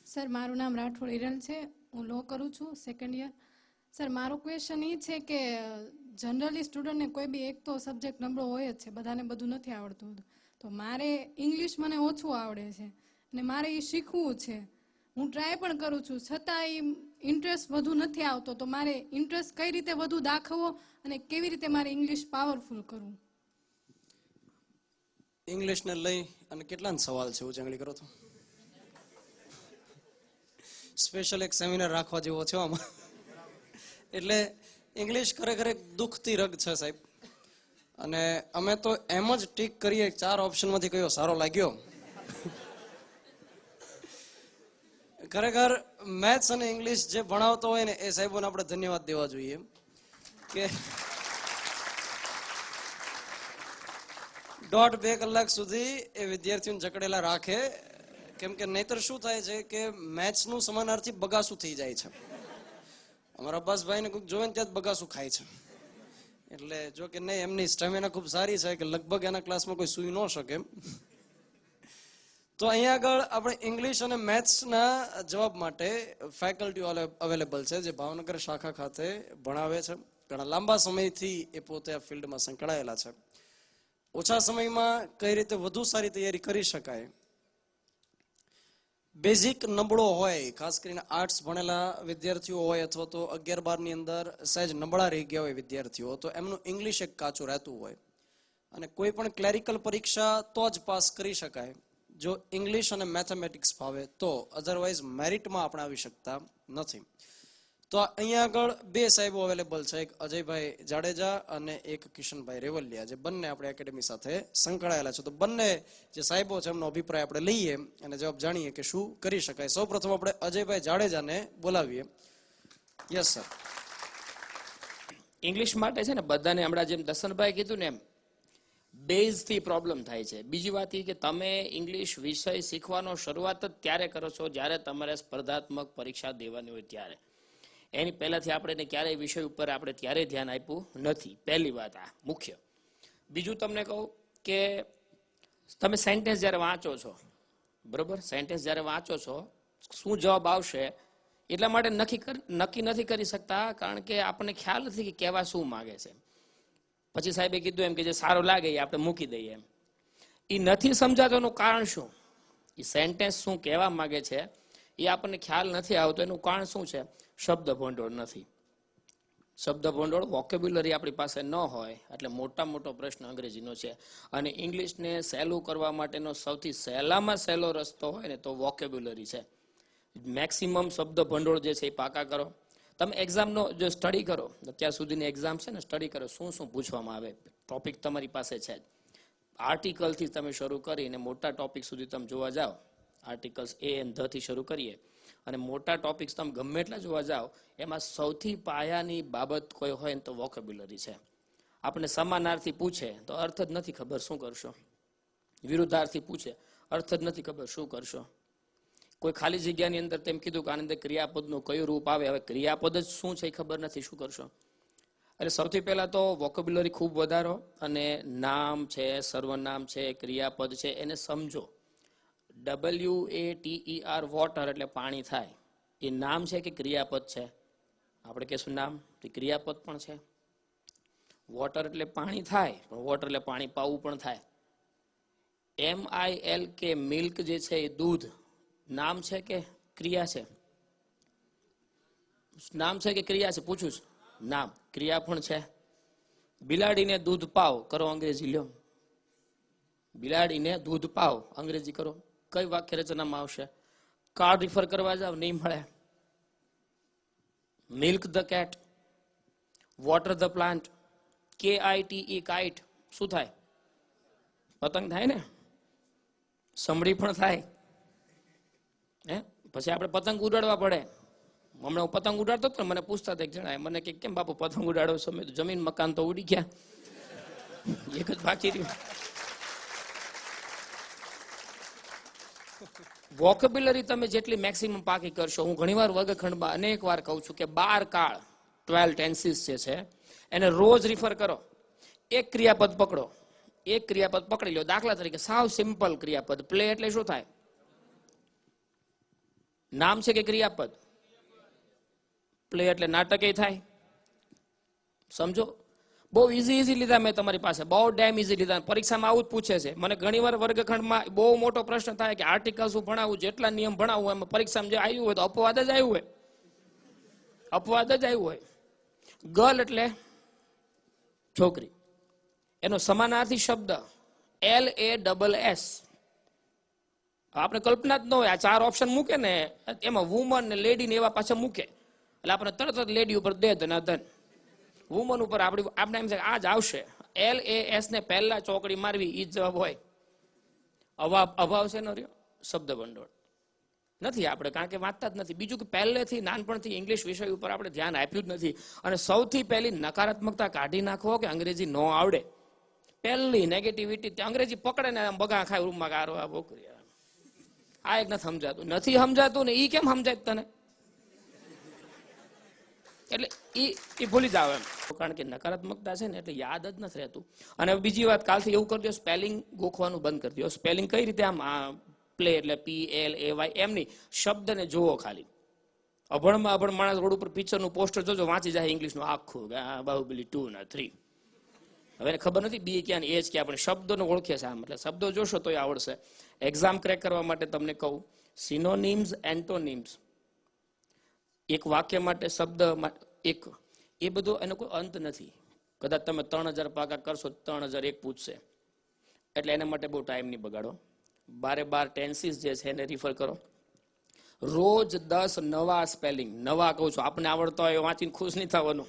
Sir, મારું નામ રાઠોડ હિરલ છે. હું લો કરું છું, સેકન્ડ યર. સર, મારો ક્વેશ્ચન એ છે કે જનરલી સ્ટુડન્ટને કોઈ બી એક તો સબ્જેક્ટ નબળો હોય જ છે, બધાને બધું નથી આવડતું. તો મારે ઇંગ્લિશ મને ઓછું આવડે છે અને મારે એ શીખવું છે. હું ટ્રાય પણ કરું છું, છતાં એ ઇન્ટરેસ્ટ વધુ નથી આવતો. તો મારે ઇન્ટરેસ્ટ કઈ રીતે વધુ દાખવવો અને કેવી રીતે મારે ઇંગ્લિશ પાવરફુલ કરવું? ઇંગ્લિશને લઈ અને કેટલા સવાલ છે ઉજાગરી કરો તો સ્પેશિયલ એક સેમિનાર રાખવા જેવો છે આમાં. એટલે ઇંગ્લિશ ખરેખર એક દુઃખતી રગ છે સાહેબ. અને અમે તો એમ જ ટીક કરીએ 4 ઓપ્શનમાંથી કયો સારો લાગ્યો. ખરેખર મેથ્સ અને ઇંગ્લિશ જે ભણાવતો હોય ને એ સાહેબોને આપણે ધન્યવાદ દેવા જોઈએ કે 1.5-2 કલાક સુધી એ વિદ્યાર્થીઓને જકડેલા રાખે. કેમ કે નહીતર શું થાય છે કે મેથ્સનું સમાનાર્થી બગાસું થઈ જાય છે. અમારા અબ્બાસભાઈને કોઈક જોવે ને ત્યાં જ બગાસું ખાય છે. એટલે જો કે નહીં, એમની સ્ટેમિના ખૂબ સારી છે કે લગભગ એના ક્લાસમાં કોઈ સૂઈ ન શકે એમ. તો અહીંયા આગળ આપણે ઇંગ્લિશ અને મેથ્સના જવાબ માટે ફેકલ્ટીઓ અવેલેબલ છે જે ભાવનગર શાખા ખાતે ભણાવે છે. ઘણા લાંબા સમયથી એ પોતે આ ફિલ્ડમાં સંકળાયેલા છે. ઓછા સમયમાં કઈ રીતે વધુ સારી તૈયારી કરી શકાય. બેઝિક નબળો હોય, ખાસ કરીને આર્ટ્સ ભણેલા વિદ્યાર્થીઓ હોય અથવા તો 11-12 ની અંદર સહેજ નબળા રહી ગયા હોય વિદ્યાર્થીઓ, તો એમનું ઇંગ્લિશ એક કાચું રહેતું હોય. અને કોઈ પણ ક્લેરિકલ પરીક્ષા તો જ પાસ કરી શકાય જો ઇંગ્લિશ અને મેથેમેટિક્સ ફાવે તો, અધરવાઇઝ મેરિટમાં આપણે આવી શકતા નથી. તો અહીંયા આગળ 2 સાહેબો અવેલેબલ છે, એક અજયભાઈ જાડેજા અને એક કિશનભાઈ રેવલિયા, જે બંને આપણે એકેડેમી સાથે સંકળાયેલા છે. તો બંને જે સાહેબો છે એમનો અભિપ્રાય આપણે લઈએ અને જવાબ જાણીએ કે શું કરી શકાય. સૌ પ્રથમ આપણે અજયભાઈ જાડેજાને બોલાવીએ. Yes sir. ઇંગ્લિશ માટે છે ને બધાને હમણાં જેમ દર્શનભાઈ કીધું ને એમ બેઝથી પ્રોબ્લેમ થાય છે. બીજી વાત એ કે તમે ઇંગ્લિશ વિષય શીખવાનો શરૂઆત જ ત્યારે કરો છો જ્યારે તમારે સ્પર્ધાત્મક પરીક્ષા દેવાની હોય ત્યારે. એની પહેલાથી આપણે ક્યારેય વિષય ઉપર આપણે ત્યારે ધ્યાન આપ્યું નથી. પહેલી વાત આ મુખ્ય. બીજું તમને કહું કે તમે સેન્ટેન્સ જ્યારે વાંચો છો, બરોબર, સેન્ટેન્સ જ્યારે વાંચો છો શું જવાબ આવશે એટલા માટે નક્કી નથી કરી શકતા, કારણ કે આપણને ખ્યાલ નથી કે કહેવા શું માગે છે. પછી સાહેબે કીધું એમ કે જે સારું લાગે એ આપણે મૂકી દઈએ એમ. એ નથી સમજાતોનું કારણ શું? એ સેન્ટેન્સ શું કહેવા માગે છે એ આપણને ખ્યાલ નથી આવતો. એનું કારણ શું છે? શબ્દ ભંડોળ નથી. શબ્દ ભંડોળ વોકેબ્યુલરી આપણી પાસે ન હોય એટલે મોટો પ્રશ્ન અંગ્રેજીનો છે. અને ઇંગ્લિશને સહેલું કરવા માટેનો સૌથી સહેલામાં સહેલો રસ્તો હોય ને તો વોકેબ્યુલરી છે. મેક્સિમમ શબ્દ ભંડોળ જે છે એ પાકા કરો. તમે એક્ઝામનો જો સ્ટડી કરો, અત્યાર સુધીની એક્ઝામ છે ને, સ્ટડી કરો શું શું પૂછવામાં આવે. ટોપિક તમારી પાસે છે જ. આર્ટિકલથી તમે શરૂ કરીને મોટા ટોપિક સુધી તમે જોવા જાઓ, આર્ટિકલ્સ એ એન્ડ ધ થી શરૂ કરીએ અને મોટા ટોપિક્સ તમે ગમે એટલા જોવા જાઓ, એમાં સૌથી પાયાની બાબત કોઈ હોય ને તો વોકેબ્યુલરી છે. આપણે સમાનાર્થી પૂછે તો અર્થ જ નથી ખબર, શું કરશો? વિરુદ્ધાર્થી પૂછે અર્થ જ નથી ખબર, શું કરશો? કોઈ ખાલી જગ્યાની અંદર તેમ કીધું કે આની અંદર ક્રિયાપદનું કયું રૂપ આવે, હવે ક્રિયાપદ જ શું છે એ ખબર નથી, શું કરશો? એટલે સૌથી પહેલા તો વોકેબ્યુલરી ખૂબ વધારો અને નામ છે, સર્વનામ છે, ક્રિયાપદ છે એને સમજો. WATER વોટર એટલે પાણી થાય. એ નામ છે કે ક્રિયાપદ છે? આપણે કહેશું નામ, તો ક્રિયાપદ પણ છે. વોટર એટલે પાણી થાય, પણ વોટર એટલે પાણી પાવું પણ થાય. MILK મિલ્ક જે છે એ દૂધ, નામ છે કે ક્રિયા છે? નામ છે કે ક્રિયા છે પૂછું છું? નામ, ક્રિયા પણ છે. બિલાડીને દૂધ પાવ કરો, અંગ્રેજી લ્યો. બિલાડીને દૂધ પાવ અંગ્રેજી કરો, કઈ વાક્ય રચનામાં આવશે? કાર્ડ રિફર કરવા જાવ નહીં મળે. Milk the cat, water the plant, KITE kite શું થાય? પતંગ થાય ને, સમડી પણ થાય. પછી આપણે પતંગ ઉડાડવા પડે. હમણાં હું પતંગ ઉડાડતો હતો, મને પૂછતા હતા એક જણા, મને કે કેમ બાપુ પતંગ ઉડાડો છો? મેં જમીન મકાન તો ઉડી ગયા, એક જ બાકી રહ્યું. વોકેબ્યુલરી તમે જેટલી મેક્સિમમ પાકી કરશો, હું ઘણીવાર વર્ગખંડમાં અનેક વાર કહું છું કે 12 કાળ 12 ટેન્સીસ જે છે એને રોજ રિફર કરો. એક ક્રિયાપદ પકડો, એક ક્રિયાપદ પકડી લો. દાખલા તરીકે સાવ સિમ્પલ ક્રિયાપદ પ્લે એટલે શું થાય? નામ છે કે ક્રિયાપદ? પ્લે એટલે નાટક થાય. સમજો, બહુ ઇઝી લીધા મેં તમારી પાસે, બહુ ડેમ ઇઝી લીધા. પરીક્ષામાં આવું જ પૂછે છે મને ઘણી વાર. વર્ગખંડમાં બહુ મોટો પ્રશ્ન થાય કે આર્ટિકલ શું ભણાવવું, જેટલા નિયમ ભણાવવું, એમાં પરીક્ષામાં જે આવ્યું હોય તો અપવાદ જ આવ્યું હોય, અપવાદ જ આવ્યું હોય. ગર્લ એટલે છોકરી, એનો સમાનાર્થી શબ્દ LASS. આપણે કલ્પના જ ન હોય. આ 4 ઓપ્શન મૂકે ને એમાં વુમન ને લેડી ને એવા પાછા મૂકે એટલે આપણે તરત જ લેડી ઉપર દે ધનાધન, વુમન ઉપર આપણે એમ છે આ જ આવશે. LAS ને પહેલા ચોકડી મારવી ઈ જવાબ હોય. અભાવ છે નો રહ્યો શબ્દ ભંડોળ નથી આપણે, કારણ કે વાંચતા જ નથી. બીજું કે પહેલેથી નાનપણથી ઇંગ્લિશ વિષય ઉપર આપણે ધ્યાન આપ્યું જ નથી. અને સૌથી પહેલી નકારાત્મકતા કાઢી નાખવો કે અંગ્રેજી ન આવડે. પહેલી નેગેટિવિટી અંગ્રેજી પકડે ને બગા ખાય રૂમમાં ગારો આ બોકરી, આ એક નથી સમજાતું ને ઈ કેમ સમજાય તને, એટલે ઈ ભૂલી જાવ એમ. કારણ કે નકારાત્મકતા છે ને એટલે યાદ જ નથી રહેતું. અને બીજી વાત, કાલથી એવું કરી દો, સ્પેલિંગ ગોખવાનું બંધ કરી દો. સ્પેલિંગ કઈ રીતે આમ પ્લે એટલે PLAY એમની, શબ્દને જોવો ખાલી. અભણમાં અભણ માણસ રોડ ઉપર પિક્ચરનું પોસ્ટર જોજો, વાંચી જાય ઇંગ્લિશનું આખું, બાહુબલી 2 ને 3. હવે એને ખબર નથી બી ક્યાં એજ ક્યાં, આપણે શબ્દોને ઓળખે છે આમ. એટલે શબ્દો જોશો તોય આવડશે. એક્ઝામ ક્રેક કરવા માટે તમને કહું, સિનોનિમ્સ, એન્ટોનિમ્સ, એક વાક્ય માટે શબ્દ એક, એ બધો એનો કોઈ અંત નથી. કદાચ તમે 3000 પાકા કરશો 3001 પૂછશે, એટલે એના માટે બહુ ટાઈમ નહીં બગાડો. 12 ટેન્સીસ જે છે એને રિફર કરો. રોજ 10 નવા સ્પેલિંગ, નવા કહું છું, આપણે આવડતા હોય વાંચીને ખુશ નહીં થવાનું,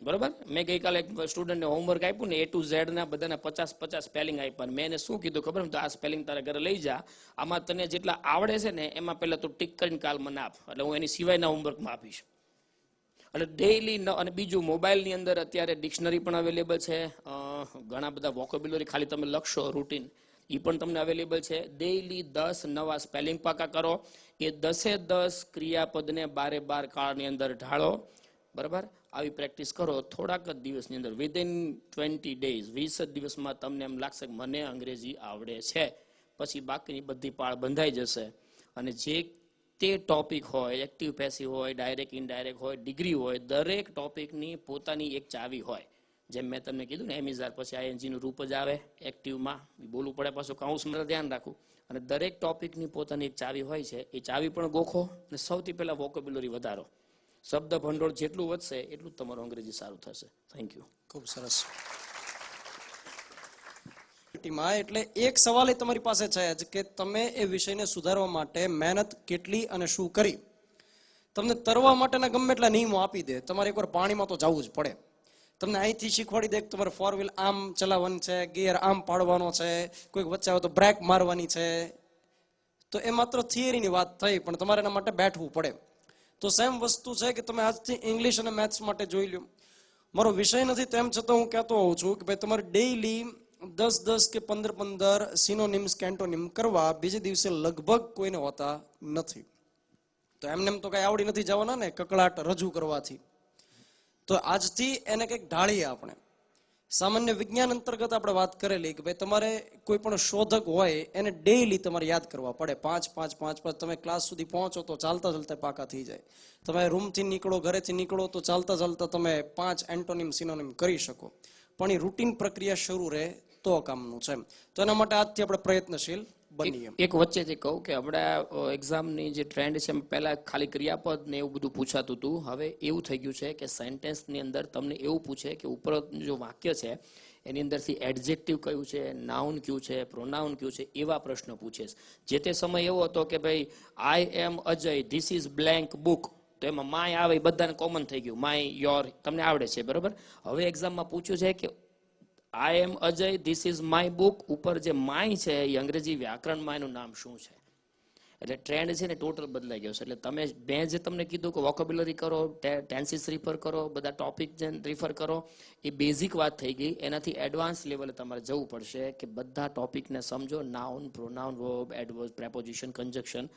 બરોબર. મેં ગઈકાલે એક સ્ટુડન્ટને હોમવર્ક આપ્યું ને A to Z ના બધાના 50 સ્પેલિંગ આપ્યા. મેં એને શું કીધું ખબર, તો આ સ્પેલિંગ તારે ઘરે લઈ જા, આમાં તને જેટલા આવડે છે ને એમાં પહેલા તું ટીક કરીને કાલ મને આપ, એટલે હું એની સિવાયના હોમવર્કમાં આપીશ. એટલે ડેઈલી. અને બીજું, મોબાઈલની અંદર અત્યારે ડિક્શનરી પણ અવેલેબલ છે, ઘણા બધા વોકેબ્યુલરી ખાલી તમે લખશો રૂટીન, એ પણ તમને અવેલેબલ છે. ડેઈલી 10 નવા સ્પેલિંગ પાકા કરો. એ 10 ક્રિયાપદને 12 કાળની અંદર ઢાળો, બરાબર. આવી પ્રેક્ટિસ કરો થોડાક જ દિવસની અંદર, વિધિન 20 days, 20 દિવસમાં તમને એમ લાગશે કે મને અંગ્રેજી આવડે છે. પછી બાકીની બધી પાળ બંધાઈ જશે. અને જે તે ટોપિક હોય, એક્ટિવ પેસિવ હોય, ડાયરેક્ટ ઇનડાયરેક્ટ હોય, ડિગ્રી હોય, દરેક ટોપિકની પોતાની એક ચાવી હોય. જેમ મેં તમને કીધું ને, એમિઝાર પછી ING નું રૂપ જ આવે એક્ટિવમાં, બોલવું પડે, પાછું કાઉન્સમાં ધ્યાન રાખવું. અને દરેક ટોપિકની પોતાની એક ચાવી હોય છે, એ ચાવી પણ ગોખો. અને સૌથી પહેલા વોકેબ્યુલરી વધારો. શબ્દ ભંડોળ જેટલું વધશે એટલું તમારું અંગ્રેજી સારું થશે. Thank you. ખૂબ સરસ. એટલે એક સવાલ એ તમારી પાસે છે જ કે તમે એ વિષયને સુધારવા માટે મહેનત કેટલી અને શું કરી. તમને તરવા માટેના ગમે એટલા નિયમો આપી દે, તમારે એકવાર પાણીમાં તો જવું જ પડે. તમને અહીંથી શીખવાડી દે કે તમારે 4 વ્હીલ આમ ચલાવવાની છે, ગિયર આમ પાડવાનો છે, કોઈક વચ્ચે આવે તો બ્રેક મારવાની છે, તો એ માત્ર થિયરીની વાત થઈ, પણ તમારે એના માટે બેઠવું પડે. તો સેમ વસ્તુ છે કે તમે આજથી ઇંગ્લિશ અને મેથ્સ માટે જોઈ લો. મારો વિષય નથી તેમ છતાં હું કહેતો હોઉં છું કે ભાઈ તમારે ડેઈલી 10 કે 15 સિનોનિમ્સ કે એન્ટોનિમ કરવા. બીજે દિવસે લગભગ કોઈને હોતા નથી. તો એમને તો કઈ આવડી નથી જવાના ને કકળાટ રજૂ કરવાથી. તો આજથી એને કંઈક ઢાળીએ આપણે. સામાન્ય વિજ્ઞાન અંતર્ગત આપણે વાત કરેલી કે ભાઈ તમારે કોઈ પણ શોધક હોય એને ડેઈલી તમારે યાદ કરવા પડે. 5. તમે ક્લાસ સુધી પહોંચો તો ચાલતા ચાલતા પાકા થઈ જાય. તમે રૂમથી નીકળો, ઘરેથી નીકળો તો ચાલતા ચાલતા તમે 5 એન્ટોનિમ સિનોનિમ કરી શકો. પણ એ રૂટીન પ્રક્રિયા શરૂ રહે તો કામનું છે. તો એના માટે આજથી આપણે પ્રયત્નશીલ બનીએ. એક વચ્ચેથી કહું કે હમણાં એક્ઝામની જે ટ્રેન્ડ છે, પહેલા ખાલી ક્રિયાપદ ને એવું બધું પૂછાતું હતું. હવે એવું થઈ ગયું છે કે સેન્ટેન્સની અંદર તમને એવું પૂછે કે ઉપર જો વાક્ય છે એની અંદરથી એડજેક્ટિવ કયું છે, નાઉન કયું છે, પ્રોનાઉન કયું છે, એવા પ્રશ્ન પૂછે. જે તે સમય એવો હતો કે ભાઈ I am Ajay, this is blank book, તો એમાં માય આવે, બધાને કોમન થઈ ગયું, માય, યોર, તમને આવડે છે, બરોબર. હવે એક્ઝામમાં પૂછ્યું છે કે I am Ajay, this is my book, ઉપર જે માય છે એ અંગ્રેજી વ્યાકરણમાં એનું નામ શું છે. એટલે ટ્રેન્ડ છે ને ટોટલ બદલાઈ ગયો છે. એટલે તમે, મેં જે તમને કીધું કે વોકેબ્યુલરી કરો, ટેન્સીસ રિફર કરો, બધા ટોપિક જે રિફર કરો, એ બેઝિક વાત થઈ ગઈ. એનાથી એડવાન્સ લેવલે તમારે જવું પડશે કે બધા ટોપિકને સમજો. Noun, pronoun, verb, adverb, preposition, conjunction,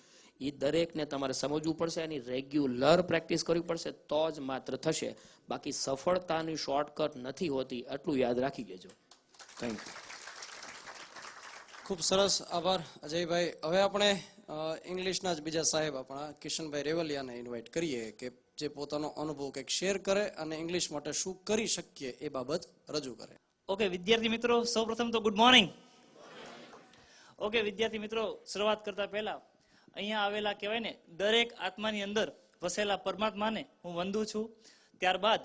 એ દરેકને તમારે સમજવું પડશે. એની રેગ્યુલર પ્રેક્ટિસ કરવી પડશે તો જ માત્ર થશે. બાકી સફળતાની શોર્ટકટ નથી હોતી, આટલું યાદ રાખી લેજો. Thank you. ખૂબ સરસ, આભાર અજયભાઈ. હવે આપણે ઇંગ્લિશના જ બીજા સાહેબ આપણા કિશનભાઈ રેવલિયાને ઇન્વાઇટ કરીએ કે જે પોતાનો અનુભવ કંઈક શેર કરે અને ઇંગ્લિશ માટે શું કરી શકીએ એ બાબત રજૂ કરે. ઓકે વિદ્યાર્થી મિત્રો, સૌપ્રથમ તો ગુડ મોર્નિંગ. ઓકે વિદ્યાર્થી મિત્રો, શરૂઆત કરતા પહેલા અહીંયા આવેલા કહેવાય ને દરેક આત્માની અંદર વસેલા પરમાત્માને હું વંદું છું. ત્યારબાદ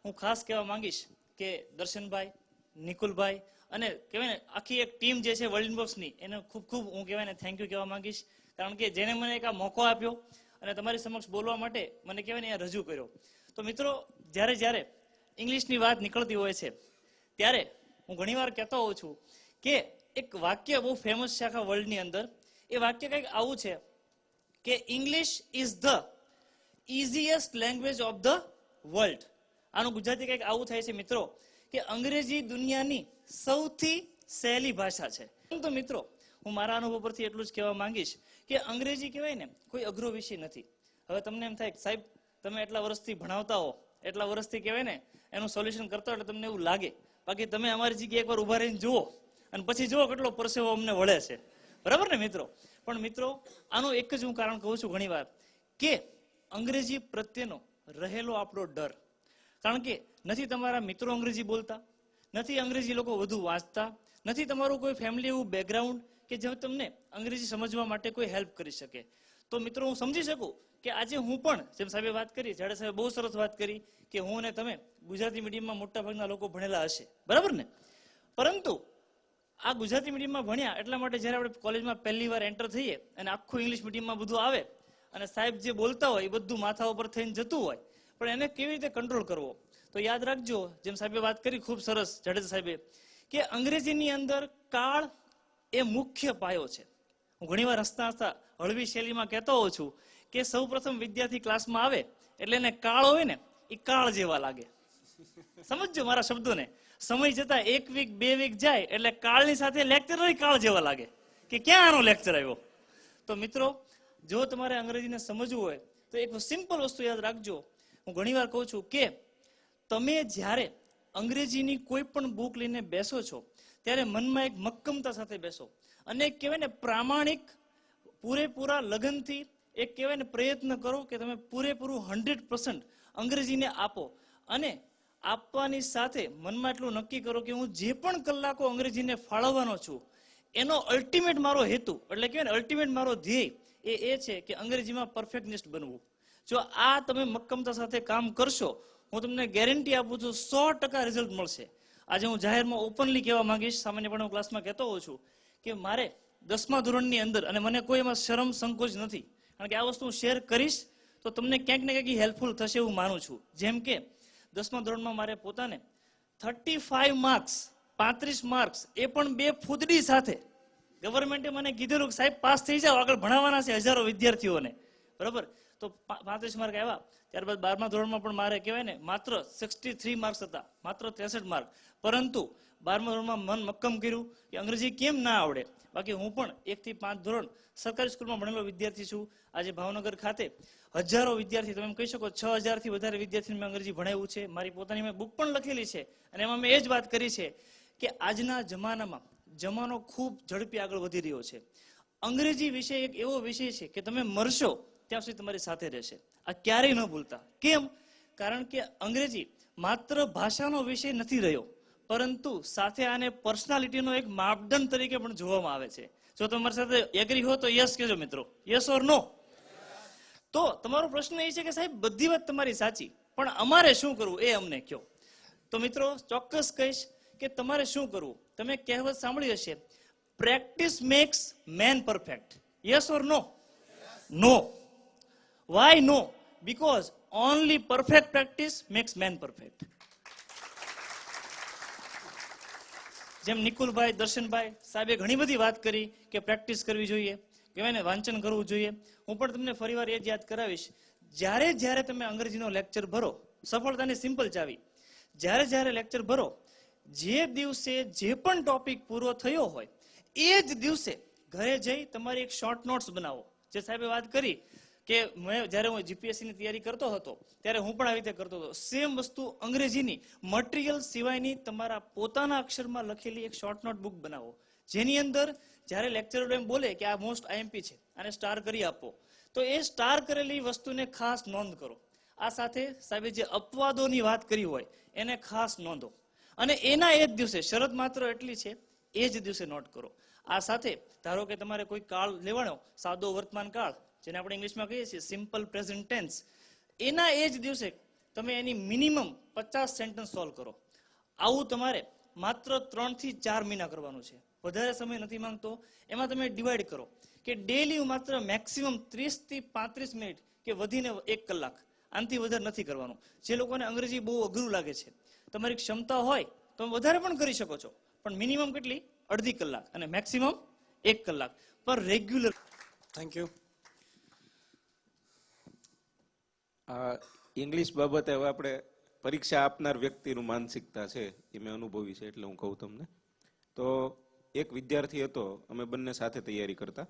હું ખાસ કહેવા માંગીશ કે દર્શનભાઈ, નિકુલભાઈ અને કહેવાય ને આખી એક ટીમ જે છે વર્લ્ડ ઇનબોક્સની, એને ખૂબ ખૂબ હું કહેવાય ને થેન્ક યુ કહેવા માંગીશ. કારણ કે જેને મને એક આ મોકો આપ્યો અને તમારી સમક્ષ બોલવા માટે મને કહેવાય ને અહીંયા રજૂ કર્યો. તો મિત્રો, જ્યારે જ્યારે ઇંગ્લિશની વાત નીકળતી હોય છે ત્યારે હું ઘણીવાર કહેતો હોઉં છું કે એક વાક્ય બહુ ફેમસ છે આખા વર્લ્ડની અંદર. એ વાક્ય કંઈક આવું છે કે English is the easiest language of the world. આનું ગુજરાતી કંઈક આવું થાય છે મિત્રો કે અંગ્રેજી દુનિયાની સૌથી સહેલી ભાષા છે. પરંતુ મિત્રો, હું મારા અનુભવ પરથી એટલું જ કહેવા માંગીશ કે અંગ્રેજી કહેવાય ને કોઈ અઘરો વિષય નથી. હવે તમને એમ થાય સાહેબ તમે એટલા વર્ષથી ભણાવતા હો, એટલા વર્ષથી કહેવાય ને એનું સોલ્યુશન કરતા એટલે તમને એવું લાગે. બાકી તમે અમારી જગ્યાએ એકવાર ઉભા રહીને જુઓ અને પછી જુઓ કેટલો પરસેવો અમને વળે છે. બરાબર ને મિત્રો? પણ મિત્રો, આનું એક જ હું કારણ કહું છું ઘણીવાર કે અંગ્રેજી પ્રત્યેનો રહેલો આપણો ડર. કારણ કે નથી તમારા મિત્રો અંગ્રેજી બોલતા, નથી અંગ્રેજી લોકો વધુ વાંચતા, નથી તમારું કોઈ ફેમિલી એવું બેકગ્રાઉન્ડ કે જે તમને અંગ્રેજી સમજવા માટે કોઈ હેલ્પ કરી શકે. તો મિત્રો, હું સમજી શકું કે આજે હું પણ જેમ સાહેબે વાત કરી, જાડે સાહેબે બહુ સરસ વાત કરી કે હું અને તમે ગુજરાતી મીડિયમમાં મોટા ભાગના લોકો ભણેલા હશે, બરાબર ને? પરંતુ આ ગુજરાતી મીડિયમમાં ભણ્યા એટલા માટે જ્યારે આપણે કોલેજમાં પહેલી વાર એન્ટર થઈએ અને આખું ઇંગ્લિશ મીડિયમમાં બધું આવે અને સાહેબ જે બોલતા હોય એ બધું માથા ઉપર થઈને જતું હોય, પણ એને કેવી રીતે કંટ્રોલ કરવો? તો યાદ રાખજો, જેમ સાહેબે વાત કરી ખૂબ સરસ જાડેજા સાહેબે, કે અંગ્રેજીની અંદર કાળ એ મુખ્ય પાયો છે. હું ઘણીવાર હસતા હસતા હળવી શૈલીમાં કહેતો હોઉં છું કે સૌ પ્રથમ વિદ્યાર્થી ક્લાસમાં આવે એટલે એને કાળ હોય ને એ કાળ જેવા લાગે. સમજજો મારા શબ્દોને. સમય જતા 1 વીક 2 વીક જાય એટલે કાળની સાથે લેક્ચર કાળ જેવા લાગે કે ક્યાં આનો લેક્ચર આવ્યો. તો મિત્રો, જો તમારે અંગ્રેજીને સમજવું હોય તો એક સિમ્પલ વસ્તુ યાદ રાખજો. હું ઘણીવાર કહું છું કે તમે જ્યારે અંગ્રેજીની કોઈ પણ બુક લઈને બેસો છો ત્યારે મનમાં એક મક્કમતા સાથે બેસો અને એક કહેવાય ને પ્રામાણિક પૂરેપૂરા લગનથી એક કહેવાય ને પ્રયત્ન કરો કે તમે પૂરેપૂરું 100% અંગ્રેજીને આપો. અને આપવાની સાથે મનમાં એટલું નક્કી કરો કે હું જે પણ કલાકો અંગ્રેજીને ફાળવવાનો છું એનો અલ્ટિમેટ મારો હેતુ એટલે કહેવાય ને અલ્ટિમેટ મારો ધ્યેય એ છે કે અંગ્રેજીમાં પરફેક્ટનિસ્ટ બનવું. જો આ તમે મક્કમતા સાથે કામ કરશો, હું તમને ગેરંટી આપું છું 100% રિઝલ્ટ મળશે. આજે હું જાહેરમાં ઓપનલી કહેવા માંગીશ, સામાન્ય પણ હું ક્લાસમાં કહેતો હોઉં છું કે મારે 10મા ધોરણની અંદર, અને મને કોઈ એમાં શરમ સંકોચ નથી, કારણ કે આ વસ્તુ હું શેર કરીશ તો તમને ક્યાંક ને ક્યાંક હેલ્પફુલ થશે એવું માનું છું. જેમ કે 10મા ધોરણમાં મારે પોતાને 35 માર્ક્સ 35 માર્ક્સ એ પણ 2 ફૂદડી સાથે ગવર્મેન્ટે મને કીધેલું કે સાહેબ પાસ થઈ જાઓ, આગળ ભણાવવાના છે હજારો વિદ્યાર્થીઓને, બરાબર? તો 35 માર્ક આવ્યા. ત્યારબાદ 12મા ધોરણમાં પણ મારે કહેવાય ને માત્ર 63 માર્ક્સ હતા, માત્ર 63 માર્ક. પરંતુ 12મા ધોરણમાં મન મક્કમ કર્યું કે અંગ્રેજી કેમ ના આવડે. બાકી હું પણ 1 થી 5 ધોરણ સરકારી સ્કૂલમાં ભણેલો વિદ્યાર્થી છું. આજે ભાવનગર ખાતે હજારો વિદ્યાર્થી, તમે એમ કહી શકો 6000 થી વધારે વિદ્યાર્થીને મેં અંગ્રેજી ભણાવ્યું છે. મારી પોતાની મેં બુક પણ લખેલી છે અને એમાં મેં એ જ વાત કરી છે કે આજના જમાનામાં જમાનો ખૂબ ઝડપી આગળ વધી રહ્યો છે. અંગ્રેજી વિષય એક એવો વિષય છે કે તમે મરશો ત્યાં સુધી તમારી સાથે રહેશે. આ ક્યારેય ન ભૂલતા. કેમ? કારણ કે અંગ્રેજી માત્ર ભાષાનો વિષય નથી રહ્યો, પરંતુ સાથે આને પર્સનાલિટીનો એક માપદંડ તરીકે પણ જોવામાં આવે છે. જો તમારી સાથે એગ્રી હો તો યસ કહેજો મિત્રો, યસ ઓર નો. તો તમારો પ્રશ્ન એ છે કે સાહેબ બધી વાત તમારી સાચી, પણ અમારે શું કરવું એ અમને કહો. તો મિત્રો ચોક્કસ કહીશ કે તમારે શું કરવું. તમે કહેવત સાંભળી હશે, practice makes man perfect. Yes or no? No. Why no? Because only perfect practice makes man perfect. જેમ નિકુલભાઈ, દર્શનભાઈ સાહેબે ઘણી બધી વાત કરી કે પ્રેક્ટિસ કરવી જોઈએ, કહેવાય ને વાંચન કરવું જોઈએ. હું પણ તમને ફરીવાર એ જ યાદ કરાવીશ, જ્યારે તમે અંગ્રેજીનો લેક્ચર ભરો, સફળતાની સિમ્પલ ચાવી, જ્યારે લેક્ચર ભરો, જે દિવસે જે પણ ટોપિક પૂરો થયો હોય એ જ દિવસે ઘરે જઈ તમારી એક શોર્ટ નોટ્સ બનાવો. જે સાહેબે વાત કરી કે જ્યારે હું જીપીએસસીની તૈયારી કરતો હતો ત્યારે હું પણ આવી રીતે કરતો હતો. સેમ વસ્તુ અંગ્રેજીની મટીરિયલ સિવાયની તમારા પોતાના અક્ષરમાં લખેલી એક શોર્ટ નોટ બુક બનાવો, જેની અંદર જ્યારે લેક્ચરર એમ બોલે કે આ મોસ્ટ આઈએમપી છે અને સ્ટાર કરી આપો, તો એ સ્ટાર કરેલી વસ્તુને ખાસ નોંધ કરો. આ સાથે સાહેબે જે અપવાદોની વાત કરી હોય એને ખાસ નોંધો, અને એના એ જ દિવસે, શરત માત્ર એટલી છે, એ જ દિવસે નોટ કરો. આ સાથે ધારો કે તમારે કોઈ કાળ લેવાનો, સાદો વર્તમાન કાળ, જેને આપણે ઇંગ્લિશમાં કહીએ છીએ સિમ્પલ પ્રેઝન્ટ ટેન્સ, એના એ જ દિવસે તમે એની મિનિમમ 50 સેન્ટેન્સ સોલ્વ કરો. આવું તમારે માત્ર 3 થી 4 મહિના કરવાનું છે, વધારે સમય નથી માંગતો. એમાં તમે ડિવાઈડ કરો કે ડેલી માત્ર મેક્સિમમ 30 થી 35 મિનિટ કે વધીને 1 કલાક, આનાથી વધારે નથી કરવાનું. જે લોકોને અંગ્રેજી બહુ અઘરું લાગે છે, તમારી ક્ષમતા હોય તો વધારે પણ કરી શકો છો, પણ મિનિમમ કેટલી? અડધી કલાક અને મેક્સિમમ 1 કલાક પર રેગ્યુલર. Thank you. આ ઇંગ્લિશ બાબતે હવે આપણે પરીક્ષા આપનાર વ્યક્તિનું માનસિકતા છે એ મેં અનુભવી છે, એટલે હું કહું તમને. તો એક વિદ્યાર્થી હતો, અમે બંને સાથે તૈયારી કરતા.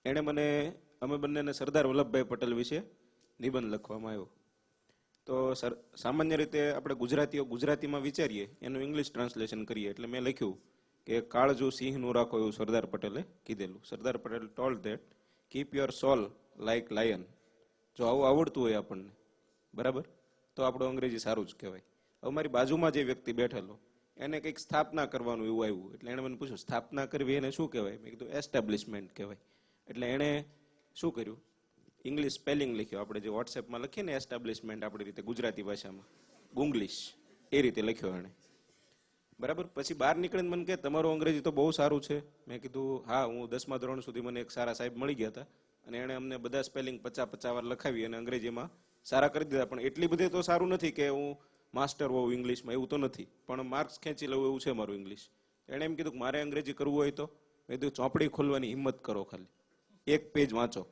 એણે અમે બંનેને સરદાર વલ્લભભાઈ પટેલ વિશે નિબંધ લખવામાં આવ્યો. તો સામાન્ય રીતે આપણે ગુજરાતીઓ ગુજરાતીમાં વિચારીએ, એનું ઇંગ્લિશ ટ્રાન્સલેશન કરીએ. એટલે મેં લખ્યું કે કાળજુ સિંહનું રાખો, એવું સરદાર પટેલે કીધેલું. Sardar Patel told that keep your soul like lion. જો આવું આવડતું હોય આપણને, બરાબર, તો આપણું અંગ્રેજી સારું જ કહેવાય. હવે મારી બાજુમાં જે વ્યક્તિ બેઠેલો, એને કંઈક સ્થાપના કરવાનું એવું આવ્યું. એટલે એણે મને પૂછ્યું, સ્થાપના કરવી એને શું કહેવાય? મેં કીધું એસ્ટાબ્લિશમેન્ટ કહેવાય. એટલે એણે શું કર્યું? ઇંગ્લિશ સ્પેલિંગ લખ્યો. આપણે જે વોટ્સએપમાં લખીએ ને એસ્ટાબ્લિશમેન્ટ, આપણી રીતે ગુજરાતી ભાષામાં ગુંગ્લિશ, એ રીતે લખ્યો એણે, બરાબર. પછી બહાર નીકળીને મને કહે, તમારું અંગ્રેજી તો બહુ સારું છે. મેં કીધું હા, હું 10મા ધોરણ સુધી મને એક સારા સાહેબ મળી ગયા હતા, અને એણે અમને બધા સ્પેલિંગ 50 વાર લખાવી અને અંગ્રેજીમાં સારા કરી દીધા. પણ એટલી બધી તો સારું નથી કે હું માસ્ટર હોઉં ઇંગ્લિશમાં, એવું તો નથી, પણ માર્ક્સ ખેંચી લઉં એવું છે મારું ઇંગ્લિશ. એણે એમ કીધું કે મારે અંગ્રેજી કરવું હોય તો, મેં કીધું ચોપડી ખોલવાની હિંમત કરો, ખાલી 1 પેજ વાંચો.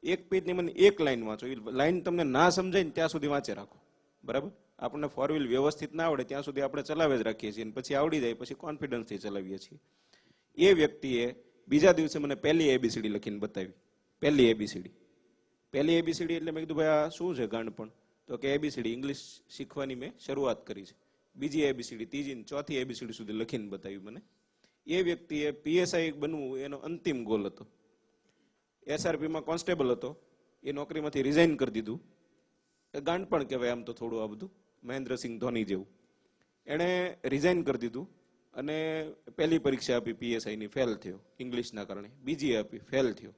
1 પેજની મને 1 લાઈન વાંચો. એ લાઈન તમને ના સમજાય ને ત્યાં સુધી વાંચે રાખો, બરાબર. આપણને 4 વ્હીલ વ્યવસ્થિત ના આવડે ત્યાં સુધી આપણે ચલાવે જ રાખીએ છીએ, પછી આવડી જાય પછી કોન્ફિડન્સથી ચલાવીએ છીએ. એ વ્યક્તિએ બીજા દિવસે મને પહેલી ABCD લખીને બતાવી. પહેલી ABCD એટલે મેં કીધું ભાઈ આ શું છે ગાંડપણ? તો કે ABCD ઇંગ્લિશ શીખવાની મેં શરૂઆત કરી છે. બીજી ABCD, ત્રીજી, ચોથી ABCD સુધી લખીને બતાવી મને. એ વ્યક્તિએ PSI બનવું એનો અંતિમ ગોલ હતો. SRPમાં કોન્સ્ટેબલ હતો, એ નોકરીમાંથી રિઝાઇન કરી દીધું. એ ગાંડપણ કહેવાય આમ તો થોડું, આ બધું મહેન્દ્રસિંહ ધોની જેવું. એણે રિઝાઇન કરી દીધું અને પહેલી પરીક્ષા આપી PSIની, ફેલ થયો ઇંગ્લિશના કારણે. બીજી આપી, ફેલ થયો.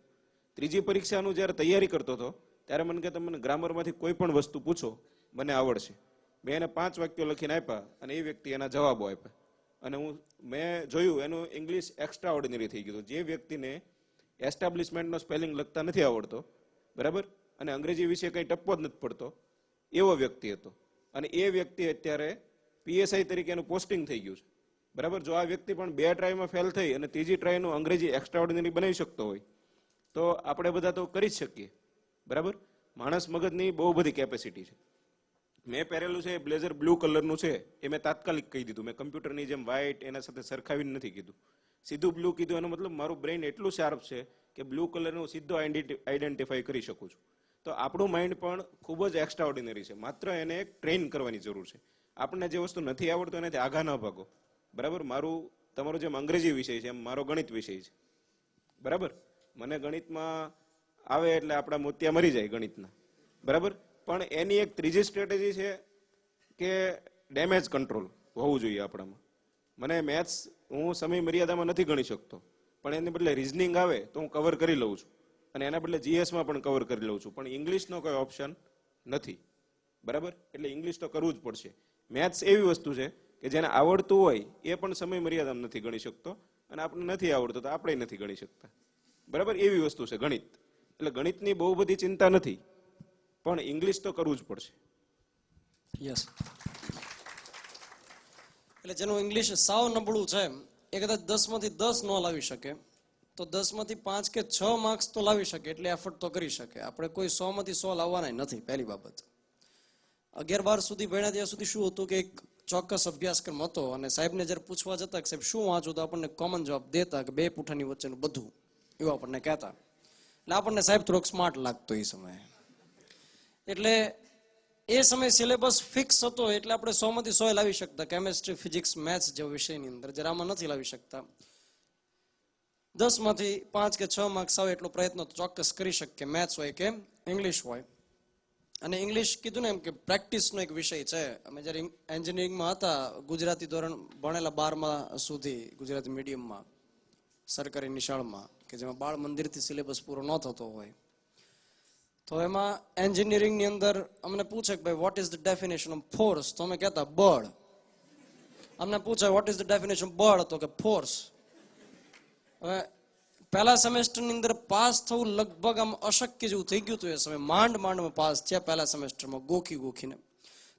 ત્રીજી પરીક્ષાનું જ્યારે તૈયારી કરતો હતો ત્યારે મને કે તમને ગ્રામરમાંથી કોઈ પણ વસ્તુ પૂછો, મને આવડશે. મેં એને 5 વાક્યો લખીને આપ્યા અને એ વ્યક્તિ એના જવાબો આપ્યા. અને મેં જોયું એનું ઇંગ્લિશ એક્સ્ટ્રા ઓર્ડિનરી થઈ ગયું. જે વ્યક્તિને એસ્ટાબ્લિશમેન્ટનો સ્પેલિંગ લખતા નથી આવડતો, બરાબર, અને અંગ્રેજી વિશે કંઈ ટપ્પો જ નથી પડતો, એવો વ્યક્તિ હતો. અને એ વ્યક્તિ અત્યારે PSI તરીકે એનું પોસ્ટિંગ થઈ ગયું છે, બરાબર. જો આ વ્યક્તિ પણ 2 ટ્રાયમાં ફેલ થઈ અને ત્રીજી ટ્રાયનું અંગ્રેજી એક્સ્ટ્રા ઓર્ડિનરી બનાવી શકતો હોય તો આપણે બધા તો કરી જ શકીએ, બરાબર. માણસ મગજની બહુ બધી કેપેસિટી છે. મેં પહેરેલું છે બ્લેઝર બ્લુ કલરનું છે, એ મેં તાત્કાલિક કહી દીધું. મેં કમ્પ્યુટરની જેમ વ્હાઇટ એના સાથે સરખાવીને નથી કીધું, સીધું બ્લુ કીધું. એનો મતલબ મારું બ્રેઇન એટલું શાર્પ છે કે બ્લુ કલરનું સીધો આઈડેન્ટિફાઈ કરી શકું છું. તો આપણું માઇન્ડ પણ ખૂબ જ એક્સ્ટ્રા ઓર્ડિનરી છે, માત્ર એને એક ટ્રેન કરવાની જરૂર છે. આપણને જે વસ્તુ નથી આવડતું એનાથી આઘા ન ભાગો, બરાબર. તમારો જેમ અંગ્રેજી વિષય છે એમ મારો ગણિત વિષય છે, બરાબર. મને ગણિતમાં આવે એટલે આપણા મોતિયા મરી જાય ગણિતના, બરાબર. પણ એની એક ત્રીજી સ્ટ્રેટેજી છે કે ડેમેજ કંટ્રોલ હોવું જોઈએ આપણામાં. મને મેથ્સ હું સમય મર્યાદામાં નથી ગણી શકતો, પણ એને બદલે રિઝનિંગ આવે તો હું કવર કરી લઉં છું, અને એના બદલે GSમાં પણ કવર કરી લઉં છું. પણ ઇંગ્લિશનો કોઈ ઓપ્શન નથી, બરાબર. એટલે ઇંગ્લિશ તો કરવું જ પડશે. મેથ્સ એવી વસ્તુ છે કે જેને આવડતું હોય એ પણ સમય મર્યાદામાં નથી ગણી શકતો, અને આપણને નથી આવડતું તો આપણે નથી ગણી શકતા, બરાબર. એવી વસ્તુ છે ગણિત. એટલે ગણિતની બહુ બધી ચિંતા નથી, પણ ઇંગ્લિશ તો કરવું જ પડશે. યસ. એટલે જેનું ઇંગ્લિશ સાવ નબળું છે એ કદાચ 10માંથી 10 ન લાવી શકે તો 10માંથી 5 કે 6 માર્ક્સ તો લાવી શકે, એટલે એફર્ટ તો કરી શકે. આપણે કોઈ 100માંથી 100 લાવવાના નથી, પહેલી બાબત. 11-12 સુધી ભણ્યા ત્યાં સુધી શું હતું કે એક ચોક્કસ અભ્યાસક્રમ હતો, અને સાહેબને જ્યારે પૂછવા જતા કે સાહેબ શું વાંચો, તો આપણને કોમન જવાબ દેતા કે 2 પૂઠાની વચ્ચેનું બધું, એવું આપણને કહેતા. એટલે આપણને સાહેબ થોડોક સ્માર્ટ લાગતો એ સમયે. એટલે એ સમય સિલેબસ ફિક્સ હતો, એટલે આપણે 100માંથી 100 લાવી શકતા, કેમેસ્ટ્રી, ફિઝિક્સ, મેથ્સ જેવા વિષયની અંદર. જરા આમાં નથી લાવી શકતા. 10 માંથી 5 કે 6 માર્ક્સ આવે એટલો પ્રયત્ન તો ચોક્કસ કરી શકીએ, મેથ્સ હોય કે ઇંગ્લિશ હોય. અને ઇંગ્લિશ કીધું ને એમ કે પ્રેક્ટિસનો એક વિષય છે. અમે જ્યારે એન્જિનિયરિંગમાં હતા, ગુજરાતી ધોરણ ભણેલા 12મા સુધી ગુજરાતી મીડિયમમાં સરકારી નિશાળમાં, કે જેમાં બાળ મંદિરથી સિલેબસ પૂરો ન થતો હોય, તો એમાં એન્જિનિયરિંગની અંદર અમને પૂછે કે ભાઈ what is the definition of force, તો અમે કહેતા બળ. અમને પૂછે વોટ ઇઝ ધ ડેફિનેશન બળ, તો કે ફોર્સ. હવે પહેલા સેમેસ્ટરની અંદર પાસ થવું લગભગ આમ અશક્ય જેવું થઈ ગયું હતું. એ સમય માંડમાં પાસ થયા પહેલા સેમેસ્ટરમાં, ગોખીને.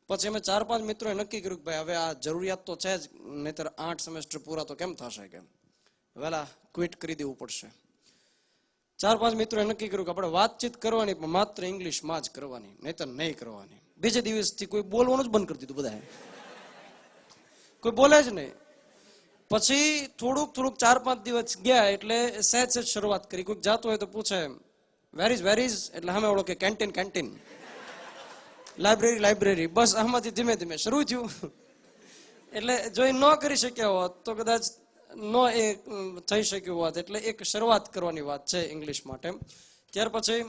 પછી અમે 4-5 મિત્રોએ નક્કી કર્યું કે ભાઈ હવે આ જરૂરિયાત તો છે જ, નહીતર 8 સેમેસ્ટર પૂરા તો કેમ થશે, કે વહેલા ક્વિટ કરી દેવું પડશે. 4-5 મિત્રોએ નક્કી કર્યું કે આપણે વાતચીત કરવાની પણ માત્ર ઇંગ્લિશમાં જ કરવાની, નહીતર નહીં કરવાની. બીજે દિવસથી કોઈ બોલવાનું જ બંધ કરી દીધું, બધાએ કોઈ બોલે જ નહીં. પછી થોડુંક 4-5 દિવસ ગયા એટલે સહેજ શરૂઆત કરી. કોઈક જાતું હોય તો પૂછે વેર ઇઝ, એટલે અમે ઓળો કે કેન્ટીન, લાઇબ્રેરી, બસ આમાંથી ધીમે ધીમે શરૂ થયું. એટલે જો એ ન કરી શક્યા હોત તો કદાચ ન એ થઈ શક્યું હોત. એટલે એક શરૂઆત કરવાની વાત છે ઇંગ્લિશ માટે. ત્યાર પછી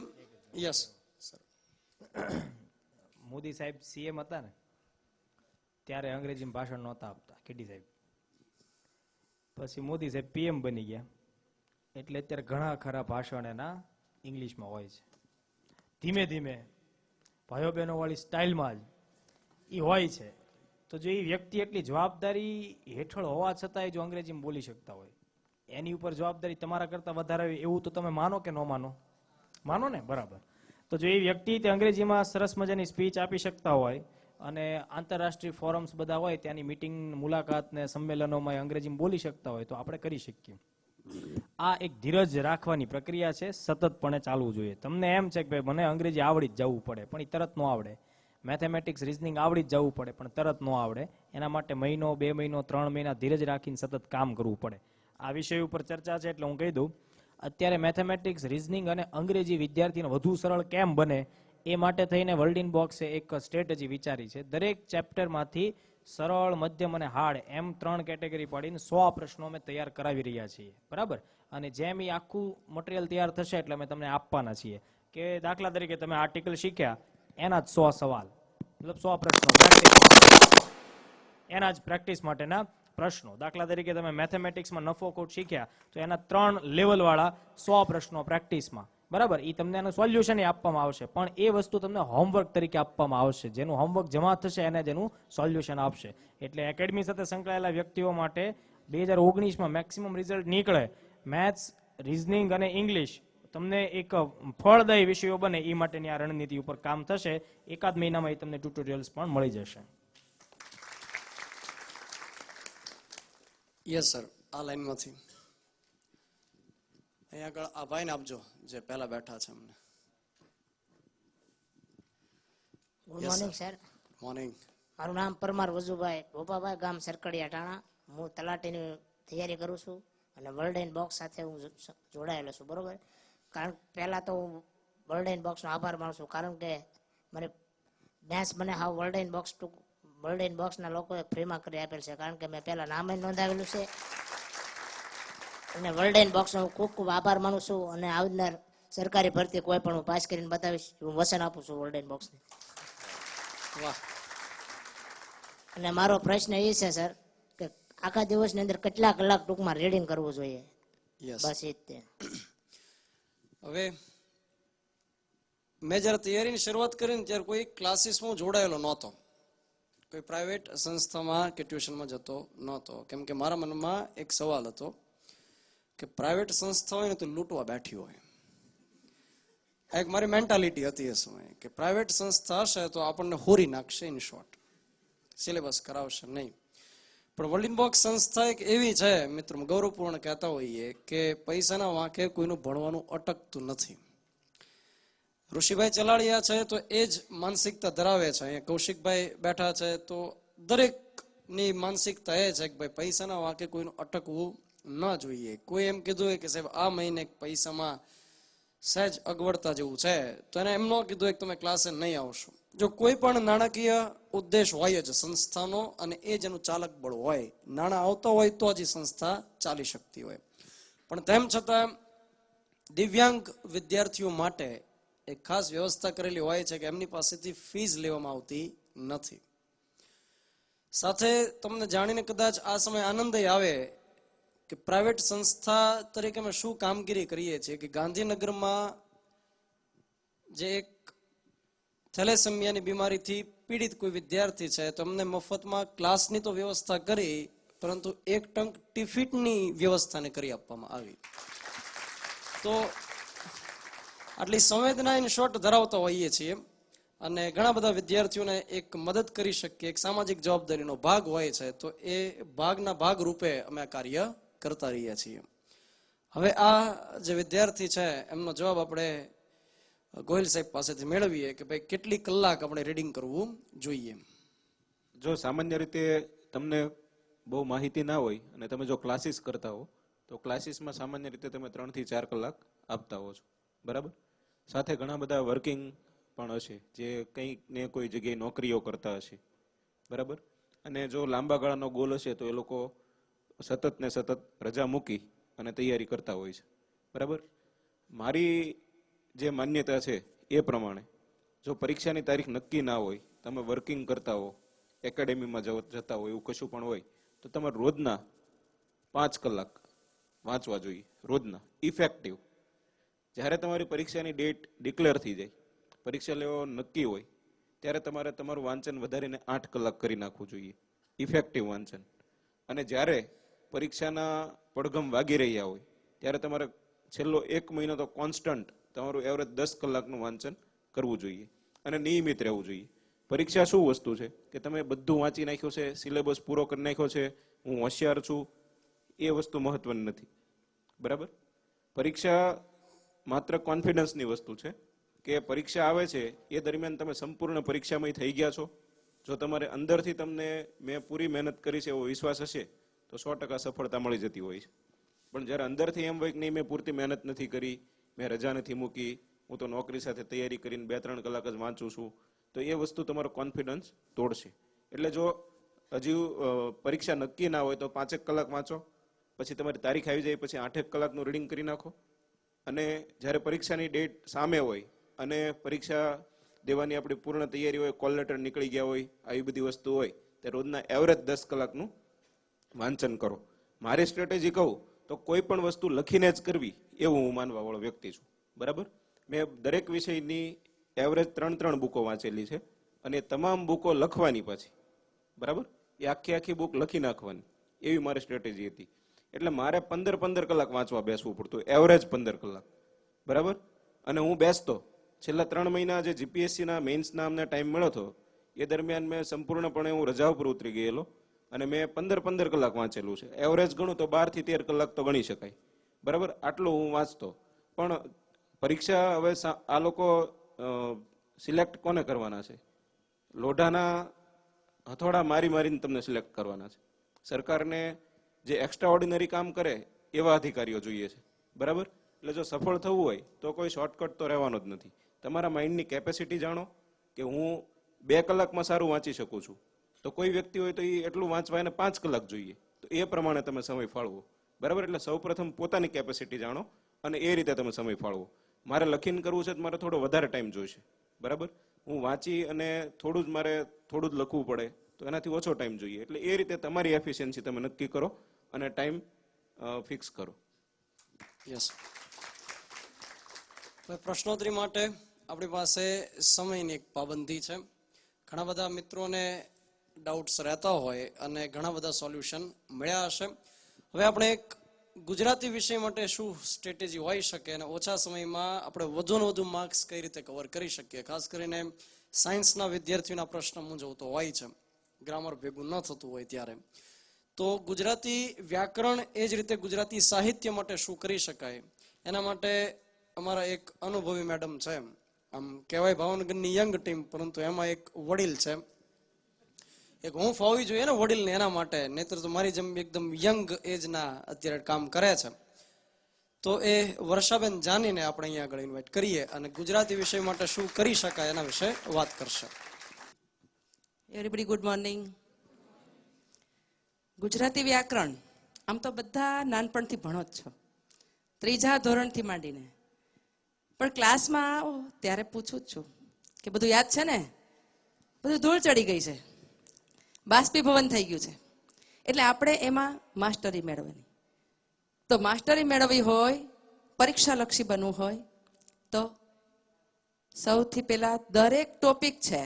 યસ સર, મોદી સાહેબ સીએમ હતા ને ત્યારે અંગ્રેજીમાં ભાષણ નહોતા આપતા, કેડી સાહેબ. પછી મોદી સાહેબ પીએમ બની ગયા એટલે અત્યારે ઘણા ખરા ભાષણ એના ઇંગ્લિશમાં હોય છે. ધીમે ધીમે ભાઈઓ બહેનો વાળી સ્ટાઇલમાં જ એ હોય છે. તો જો એ વ્યક્તિ એટલી જવાબદારી હેઠળ હોવા છતાંય જો અંગ્રેજીમાં બોલી શકતા હોય, એની ઉપર જવાબદારી તમારા કરતાં વધારે હોય એવું તો તમે માનો કે ન માનો? માનો ને, બરાબર. તો જો એ વ્યક્તિ તે અંગ્રેજીમાં સરસ મજાની સ્પીચ આપી શકતા હોય અને આંતરરાષ્ટ્રીય ફોરમ્સ બધા હોય ત્યાંની મિટિંગ, મુલાકાત ને સંમેલનોમાં અંગ્રેજીમાં બોલી શકતા હોય તો આપણે કરી શકીએ. આ એક ધીરજ રાખવાની પ્રક્રિયા છે, સતતપણે ચાલવું જોઈએ. તમને એમ છે કે ભાઈ મને અંગ્રેજી આવડી જ જવું પડે, પણ એ તરત ન આવડે. મેથેમેટિક્સ, રિઝનિંગ આવડી જ જવું પડે, પણ તરત ન આવડે. એના માટે મહિનો, 2 મહિનો, 3 મહિના ધીરજ રાખીને સતત કામ કરવું પડે. આ વિષય ઉપર ચર્ચા છે એટલે હું કહી દઉં, અત્યારે મેથેમેટિક્સ, રિઝનિંગ અને અંગ્રેજી વિદ્યાર્થીને વધુ સરળ કેમ બને એ માટે થઈને વર્લ્ડ ઇન બોક્સે એક સ્ટ્રેટેજી વિચારી છે. દરેક ચેપ્ટરમાંથી સરળ, મધ્યમ અને હાર્ડ એમ 3 કેટેગરી પાડીને 100 પ્રશ્નો અમે તૈયાર કરાવી રહ્યા છીએ, બરાબર. અને જેમ એ આખું મટીરિયલ તૈયાર થશે એટલે અમે તમને આપવાના છીએ. કે દાખલા તરીકે તમે આર્ટિકલ શીખ્યા, એના જ 100 સવાલ, મતલબ 100 પ્રશ્નો એના જ પ્રેક્ટિસ માટેના પ્રશ્નો. દાખલા તરીકે તમે મેથેમેટિક્સમાં નફો ખોટ શીખ્યા તો એના 3 લેવલવાળા 100 પ્રશ્નો પ્રેક્ટિસમાં, બરાબર. એ તમને એનું સોલ્યુશન આપવામાં આવશે, પણ એ વસ્તુ તમને હોમવર્ક તરીકે આપવામાં આવશે. જેનું હોમવર્ક જમા થશે એને જેનું સોલ્યુશન આપશે. એટલે એકેડમી સાથે સંકળાયેલા વ્યક્તિઓ માટે 2019માં મેક્સિમમ રિઝલ્ટ નીકળે, મેથ્સ, રિઝનિંગ અને ઇંગ્લિશ તમને એક ફળદાયી વિષયો બને એ માટેની આ રણનીતિ ઉપર કામ થશે. 1-8 મહિનામાં તમને ટ્યુટોરિયલ્સ પણ મળી જશે. યસ સર, આ લાઈનમાંથી અહીંયા આગળ આ ભાઈને આપજો જે પહેલા બેઠા છે. અમને ગુડ મોર્નિંગ સર. મોર્નિંગ. મારું નામ પરમાર વજુભાઈ ભોપાભાઈ, ગામ સરકડિયા ટાણા. હું તલાટીની તૈયારી કરું છું અને વર્લ્ડ ઇન બોક્સ સાથે હું જોડાયેલો છું, બરોબર. કારણ પહેલાં તો હું વર્લ્ડ ઇન બોક્સનો આભાર માનું છું, કારણ કે મને મેથ્સ મને હાવ વર્લ્ડ ઇન બોક્સના લોકોએ ફ્રીમાં કરી આપેલ છે. કારણ કે મેં પહેલાં નામ જ નોંધાવેલું છે અને વર્લ્ડ ઇન બોક્સનો હું ખૂબ ખૂબ આભાર માનું છું. અને આવનાર સરકારી ભરતી કોઈ પણ હું પાસ કરીને બતાવીશ, હું વચન આપું છું વર્લ્ડ ઇન બોક્સને. વાહ. અને મારો પ્રશ્ન એ છે સર કે આખા દિવસની અંદર કેટલા કલાક ટૂંકમાં રીડિંગ કરવું જોઈએ? બસ એ જ તે. હવે મેં જ્યારે તૈયારીની શરૂઆત કરી ને ત્યારે કોઈ ક્લાસીસમાં જોડાયેલો નહોતો, કોઈ પ્રાઇવેટ સંસ્થામાં કે ટ્યુશનમાં જતો નહોતો. કેમ કે મારા મનમાં એક સવાલ હતો કે પ્રાઇવેટ સંસ્થા હોય ને તો લૂંટવા બેઠી હોય. એક મારી મેન્ટાલિટી હતી એ સમયે કે પ્રાઇવેટ સંસ્થા હશે તો આપણને હોરી નાખશે, ઇન શોર્ટ સિલેબસ કરાવશે નહીં. પણ વર્લ્ડ ઇન બોક્સ સંસ્થા એક એવી છે મિત્રો, ગૌરવપૂર્ણ કહેતા હોઈએ કે પૈસાના વાંકે કોઈનું ભણવાનું અટકતું નથી. ઋષિભાઈ ચલાડિયા છે તો એ જ માનસિકતા ધરાવે છે. અહીંયા કૌશિકભાઈ બેઠા છે તો દરેકની માનસિકતા એ છે કે ભાઈ પૈસાના વાંકે કોઈનું અટકવું ન જોઈએ. કોઈ એમ કીધું હોય કે સાહેબ આ મહિને પૈસામાં સહેજ અગવડતા જેવું છે તો એને એમ ન કીધું હોય કે તમે ક્લાસે નહીં આવશો. જો કોઈ પણ નાણાકીય ઉદ્દેશ હોય જ સંસ્થાનો અને એ જ એનું ચાલક બળ હોય, નાણાં આવતા હોય તો જ સંસ્થા ચાલી શકતી હોય. પણ તેમ છતાં દિવ્યાંગ વિદ્યાર્થીઓ માટે એક ખાસ વ્યવસ્થા કરેલી હોય છે કે એમની પાસેથી ફીસ લેવામાં આવતી નથી. સાથે તમને જાણીને કદાચ આ સમય આનંદ આવે કે પ્રાઇવેટ સંસ્થા તરીકે અમે શું કામગીરી કરીએ છીએ કે ગાંધીનગરમાં જે એક થેલેસેમિયાની બીમારીથી પીડિત કોઈ વિદ્યાર્થી છે તો અમને મફતમાં ક્લાસની તો વ્યવસ્થા કરી, પરંતુ એક ટંક ટિફિનની વ્યવસ્થાને કરી આપવામાં આવી. તો આટલી સંવેદના ઇન શોર્ટ ધરાવતા હોઈએ છીએ અને ઘણા બધા વિદ્યાર્થીઓને એક મદદ કરી શકીએ, એક સામાજિક જવાબદારીનો ભાગ હોય છે, તો એ ભાગના ભાગ રૂપે અમે આ કાર્ય કરતા રહીએ છીએ. હવે આ જે વિદ્યાર્થી છે એમનો જવાબ આપણે ગોહિલ સાહેબ પાસેથી મેળવીએ કે ભાઈ કેટલી કલાક આપણે રીડિંગ કરવું જોઈએ. જો સામાન્ય રીતે તમને બહુ માહિતી ના હોય અને તમે જો ક્લાસીસ કરતા હો તો ક્લાસીસમાં સામાન્ય રીતે તમે 3 થી 4 કલાક આપતા હો છો, બરાબર. સાથે ઘણા બધા વર્કિંગ પણ હશે જે કંઈક ને કોઈ જગ્યાએ નોકરીઓ કરતા હશે, બરાબર. અને જો લાંબા ગાળાનો ગોલ હશે તો એ લોકો સતત ને સતત રજા મૂકી અને તૈયારી કરતા હોય છે, બરાબર. મારી જે માન્યતા છે એ પ્રમાણે જો પરીક્ષાની તારીખ નક્કી ના હોય, તમે વર્કિંગ કરતા હો, એકેડેમીમાં જતા હોય, એવું કશું પણ હોય, તો તમારે રોજના 5 કલાક વાંચવા જોઈએ, રોજના ઇફેક્ટિવ. જ્યારે તમારી પરીક્ષાની ડેટ ડિક્લેર થઈ જાય, પરીક્ષા લેવા નક્કી હોય, ત્યારે તમારે તમારું વાંચન વધારીને 8 કલાક કરી નાખવું જોઈએ, ઇફેક્ટિવ વાંચન. અને જ્યારે પરીક્ષાના પડઘમ વાગી રહ્યા હોય ત્યારે તમારે છેલ્લો 1 મહિનો તો કોન્સ્ટન્ટ તમારું એવરેજ 10 કલાકનું વાંચન કરવું જોઈએ અને નિયમિત રહેવું જોઈએ. પરીક્ષા શું વસ્તુ છે કે તમે બધું વાંચી નાખ્યું છે, સિલેબસ પૂરો કરી નાખ્યો છે, હું હોશિયાર છું, એ વસ્તુ મહત્વની નથી, બરાબર. પરીક્ષા માત્ર કોન્ફિડન્સની વસ્તુ છે કે પરીક્ષા આવે છે એ દરમિયાન તમે સંપૂર્ણ પરીક્ષામય થઈ ગયા છો. જો તમારે અંદરથી તમને મેં પૂરી મહેનત કરી છે એવો વિશ્વાસ હશે તો 100% સફળતા મળી જતી હોય છે. પણ જ્યારે અંદરથી એમ હોય કે નહીં મેં પૂરતી મહેનત નથી કરી, મેં રજા નથી મૂકી, હું તો નોકરી સાથે તૈયારી કરીને 2-3 કલાક જ વાંચું છું, તો એ વસ્તુ તમારો કોન્ફિડન્સ તોડશે. એટલે જો હજી પરીક્ષા નક્કી ના હોય તો 5 કલાક વાંચો, પછી તમારી તારીખ આવી જાય પછી 8 કલાકનું રીડિંગ કરી નાખો. અને જ્યારે પરીક્ષાની ડેટ સામે હોય અને પરીક્ષા દેવાની આપણી પૂર્ણ તૈયારી હોય, કોલ લેટર નીકળી ગયા હોય, આવી બધી વસ્તુ હોય, તે રોજના એવરેજ 10 કલાકનું વાંચન કરો. મારી સ્ટ્રેટેજી કહું તો કોઈ પણ વસ્તુ લખીને જ કરવી એવું હું માનવા વાળો વ્યક્તિ છું, બરાબર. મેં દરેક વિષયની એવરેજ 3 બુકો વાંચેલી છે અને તમામ બુકો લખવાની પછી, બરાબર, એ આખી બુક લખી નાખવાની, એવી મારી સ્ટ્રેટેજી હતી. એટલે મારે 15 કલાક વાંચવા બેસવું પડતું, એવરેજ 15 કલાક, બરાબર. અને હું બેસતો. છેલ્લા 3 મહિના જે જીપીએસસીના મેઇન્સના અમને ટાઈમ મળ્યો હતો એ દરમિયાન મેં સંપૂર્ણપણે હું રજા ઉપર ઉતરી ગયેલો અને મેં 15 કલાક વાંચેલું છે. એવરેજ ગણું તો 12 થી 13 કલાક તો ગણી શકાય, બરાબર. આટલું હું વાંચતો. પણ પરીક્ષા હવે આ લોકો સિલેક્ટ કોને કરવાના છે? લોઢાના હથોડા મારીને તમને સિલેક્ટ કરવાના છે. સરકારને જે એક્સ્ટ્રા ઓર્ડિનરી કામ કરે એવા અધિકારીઓ જોઈએ છે, બરાબર. એટલે જો સફળ થવું હોય તો કોઈ શોર્ટકટ તો રહેવાનો જ નથી. તમારા માઇન્ડની કેપેસિટી જાણો કે હું 2 કલાકમાં સારું વાંચી શકું છું, તો કોઈ વ્યક્તિ હોય તો એ એટલું વાંચવા એને 5 કલાક જોઈએ, તો એ પ્રમાણે તમે સમય ફાળવો, બરાબર. એટલે સૌપ્રથમ પોતાની કેપેસિટી જાણો અને એ રીતે તમે સમય ફાળવો. મારે લખીને કરવું છે તો મારે થોડો વધારે ટાઈમ જોઈશે, બરાબર. હું વાંચી અને થોડું જ લખવું પડે તો એનાથી ઓછો ટાઈમ જોઈએ. એટલે એ રીતે તમારી એફિશિયન્સી તમે નક્કી કરો અને ટાઈમ ફિક્સ કરો. યસ. પ્રશ્નોત્તરી માટે આપણી પાસે સમયની એક પાબંદી છે. ઘણા બધા મિત્રોને ડાઉટ્સ રહેતા હોય અને ઘણા બધા સોલ્યુશન મળ્યા હશે. હવે આપણે એક ગુજરાતી વિષય માટે શું સ્ટ્રેટેજી હોઈ શકે અને ઓછા સમયમાં આપણે વધુને વધુ માર્ક્સ કઈ રીતે કવર કરી શકીએ, ખાસ કરીને સાયન્સના વિદ્યાર્થીઓના પ્રશ્ન મૂંઝવતો હોય છે, ગ્રામર ભેગું ન થતું હોય ત્યારે. તો ગુજરાતી વ્યાકરણ એ જ રીતે ગુજરાતી સાહિત્ય માટે શું કરી શકાય, એના માટે અમારા એક અનુભવી મેડમ છે, આમ કહેવાય ભાવનગરની યંગ ટીમ, પરંતુ એમાં એક વડીલ છે. એક હું ફાવવી જોઈએ ને વડીલને, એના માટે, નહીતર તો મારી જેમ એકદમ યંગ એજના અત્યારે કામ કરે છે. તો એ વર્ષાબેન જાનીને આપણે અહીંયા આગળ ઇન્વાઇટ કરીએ અને ગુજરાતી વિષય માટે શું કરી શકાય એના વિશે વાત કરશે. Everybody good morning. ગુજરાતી વ્યાકરણ આમ તો બધા નાનપણથી ભણો જ છો, ત્રીજા ધોરણથી માંડીને. પણ ક્લાસમાં આવો ત્યારે પૂછું જ છું કે બધું યાદ છે ને? બધું ધૂળ ચડી ગઈ છે, બાષ્પીભવન થઈ ગયું છે. એટલે આપણે એમાં માસ્ટરી મેળવવાની. તો માસ્ટરી મેળવવી હોય, પરીક્ષાલક્ષી બનવું હોય તો સૌથી પહેલા દરેક ટોપિક છે,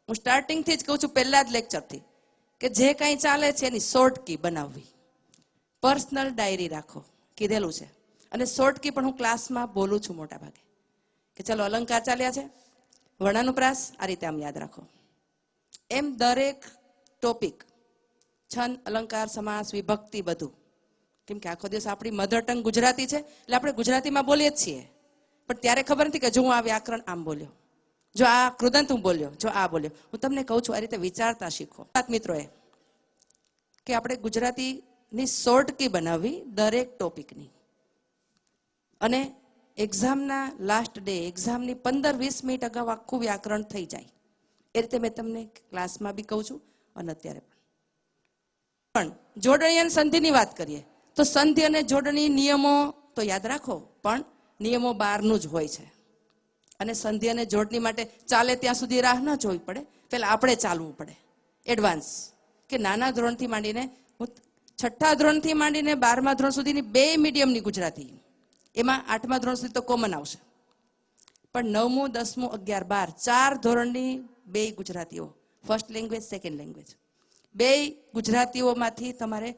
હું સ્ટાર્ટિંગથી જ કહું છું, પહેલા જ લેક્ચરથી, કે જે કાંઈ ચાલે છે એની શોર્ટ કી બનાવવી. પર્સનલ ડાયરી રાખો, કીધેલું છે. અને શોર્ટ કી પણ હું ક્લાસમાં બોલું છું મોટા ભાગે, કે ચલો અલંકાર ચાલ્યા છે, વર્ણાનુપ્રાસ આ રીતે આમ યાદ રાખો. એમ દરેક ટોપિક, છંદ, અલંકાર, સમાસ, વિભક્તિ, બધું. કેમ કે આખો દિવસ આપણી મધર ટંગ ગુજરાતી છે, એટલે આપણે ગુજરાતીમાં બોલીએ જ છીએ. પણ ત્યારે ખબર નથી કે જો હું આ વ્યાકરણ આમ બોલ્યો, જો આ કૃદંત હું બોલ્યો, જો આ બોલ્યો. હું તમને કહું છું, આ રીતે વિચારતા શીખો. મિત્રોએ કે આપણે ગુજરાતીની શોર્ટ કી બનાવવી દરેક ટોપિકની. અને એક્ઝામના લાસ્ટ ડે, એક્ઝામની 15-20 મિનિટ અગાઉ આખું વ્યાકરણ થઈ જાય. એ રીતે મેં તમને ક્લાસમાં બી કહું છું અને અત્યારે પણ. જોડણી અને સંધિની વાત કરીએ તો સંધિ અને જોડણી નિયમો તો યાદ રાખો, પણ નિયમો 12નું જ હોય છે. અને સંધિ અને જોડણી માટે ચાલે ત્યાં સુધી રાહ ન જોવી પડે, પહેલા આપણે ચાલવું પડે એડવાન્સ. કે નાના ધોરણથી માંડીને, હું 6ઠ્ઠા ધોરણથી માંડીને 12મા ધોરણ સુધીની 2 મીડિયમની ગુજરાતી, એમાં 8મા ધોરણ સુધી તો કોમન આવશે. પણ 9મું, 10મું, 11, 12 4 ધોરણની 2 ગુજરાતીઓ, ફર્સ્ટ લેંગ્વેજ, સેકન્ડ લેંગ્વેજ, 2 ગુજરાતીઓમાંથી તમારે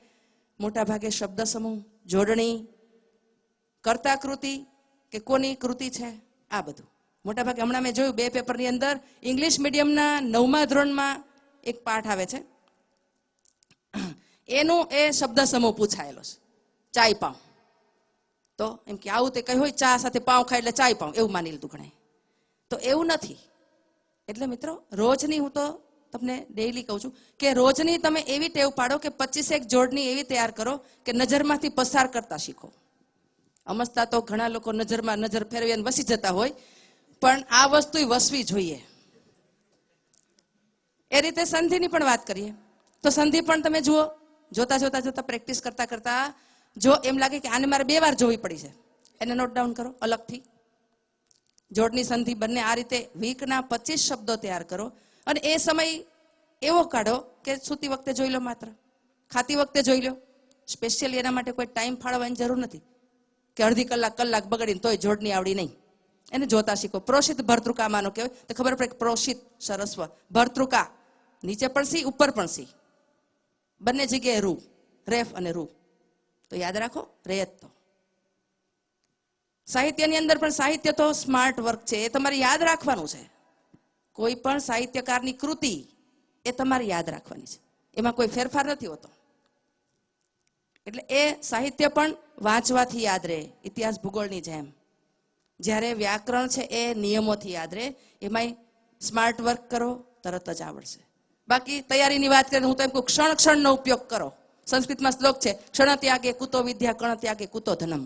મોટા ભાગે શબ્દ સમૂહ, જોડણી, કર્તાકૃતિ કે કોની કૃતિ છે, આ બધું મોટા ભાગે. હમણાં મેં જોયું 2 પેપરની અંદર ઇંગ્લિશ મીડિયમના 9મા ધોરણમાં એક પાઠ આવે છે, એનું એ શબ્દ સમૂહ પૂછાયેલો છે, ચાય પાઉં. તો એમ કે આવું તે કઈ હોય, ચા સાથે પાઉં ખાય એટલે ચાય પાઉં, એવું માની લીધું ઘણે. તો એવું નથી. એટલે મિત્રો, રોજની હું તો તમને ડેઈલી કહું છું કે રોજની તમે એવી ટેવ પાડો કે 25 જોડણી એવી તૈયાર કરો કે નજરમાંથી પસાર કરતા શીખો. અમસ્તા તો ઘણા લોકો નજરમાં નજર ફેરવીને વસી જતા હોય, પણ આ વસ્તુ વસવી જોઈએ. એ રીતે સંધિની પણ વાત કરીએ તો સંધિ પણ તમે જુઓ, જોતા જોતા જોતા પ્રેક્ટિસ કરતા કરતા જો એમ લાગે કે આને મારે 2 વાર જોવી પડી છે, એને નોટ ડાઉન કરો અલગથી. જોડની સંધિ બંને આ રીતે વીકના 25 શબ્દો તૈયાર કરો. અને એ સમય એવો કાઢો કે સૂતી વખતે જોઈ લો, માત્ર ખાતી વખતે જોઈ લો. સ્પેશિયલી એના માટે કોઈ ટાઈમ ફાળવવાની જરૂર નથી કે અડધી કલાક બગડીને તોય જોડણી આવડી નહીં. એને જોતા શીખો. પ્રોષિત ભર્તૃકા માનો કહેવાય તો ખબર પડે કે પ્રોષિત સરસ્વ, ભર્તૃકા નીચે પણ સી, ઉપર પણ સી, બંને જગ્યાએ રૂ, રેફ અને રૂ. તો યાદ રાખો, રેત. તો સાહિત્યની અંદર પણ સાહિત્ય તો સ્માર્ટ વર્ક છે, એ તમારે યાદ રાખવાનું છે. કોઈ પણ સાહિત્યકારની કૃતિ એ તમારે યાદ રાખવાની છે, એમાં કોઈ ફેરફાર નથી હોતો. એટલે એ સાહિત્ય પણ વાંચવાથી યાદ રહે, ઇતિહાસ ભૂગોળની જેમ. જ્યારે વ્યાકરણ છે એ નિયમોથી યાદ રહે, એમાંય સ્માર્ટ વર્ક કરો, તરત જ આવડશે. બાકી તૈયારીની વાત કરીએ હું તો એમ કહું, ક્ષણનો ઉપયોગ કરો. સંસ્કૃતમાં શ્લોક છે, ક્ષણ ત્યાગે કુતો વિદ્યા, કણ ત્યાગે કુતો ધનમ.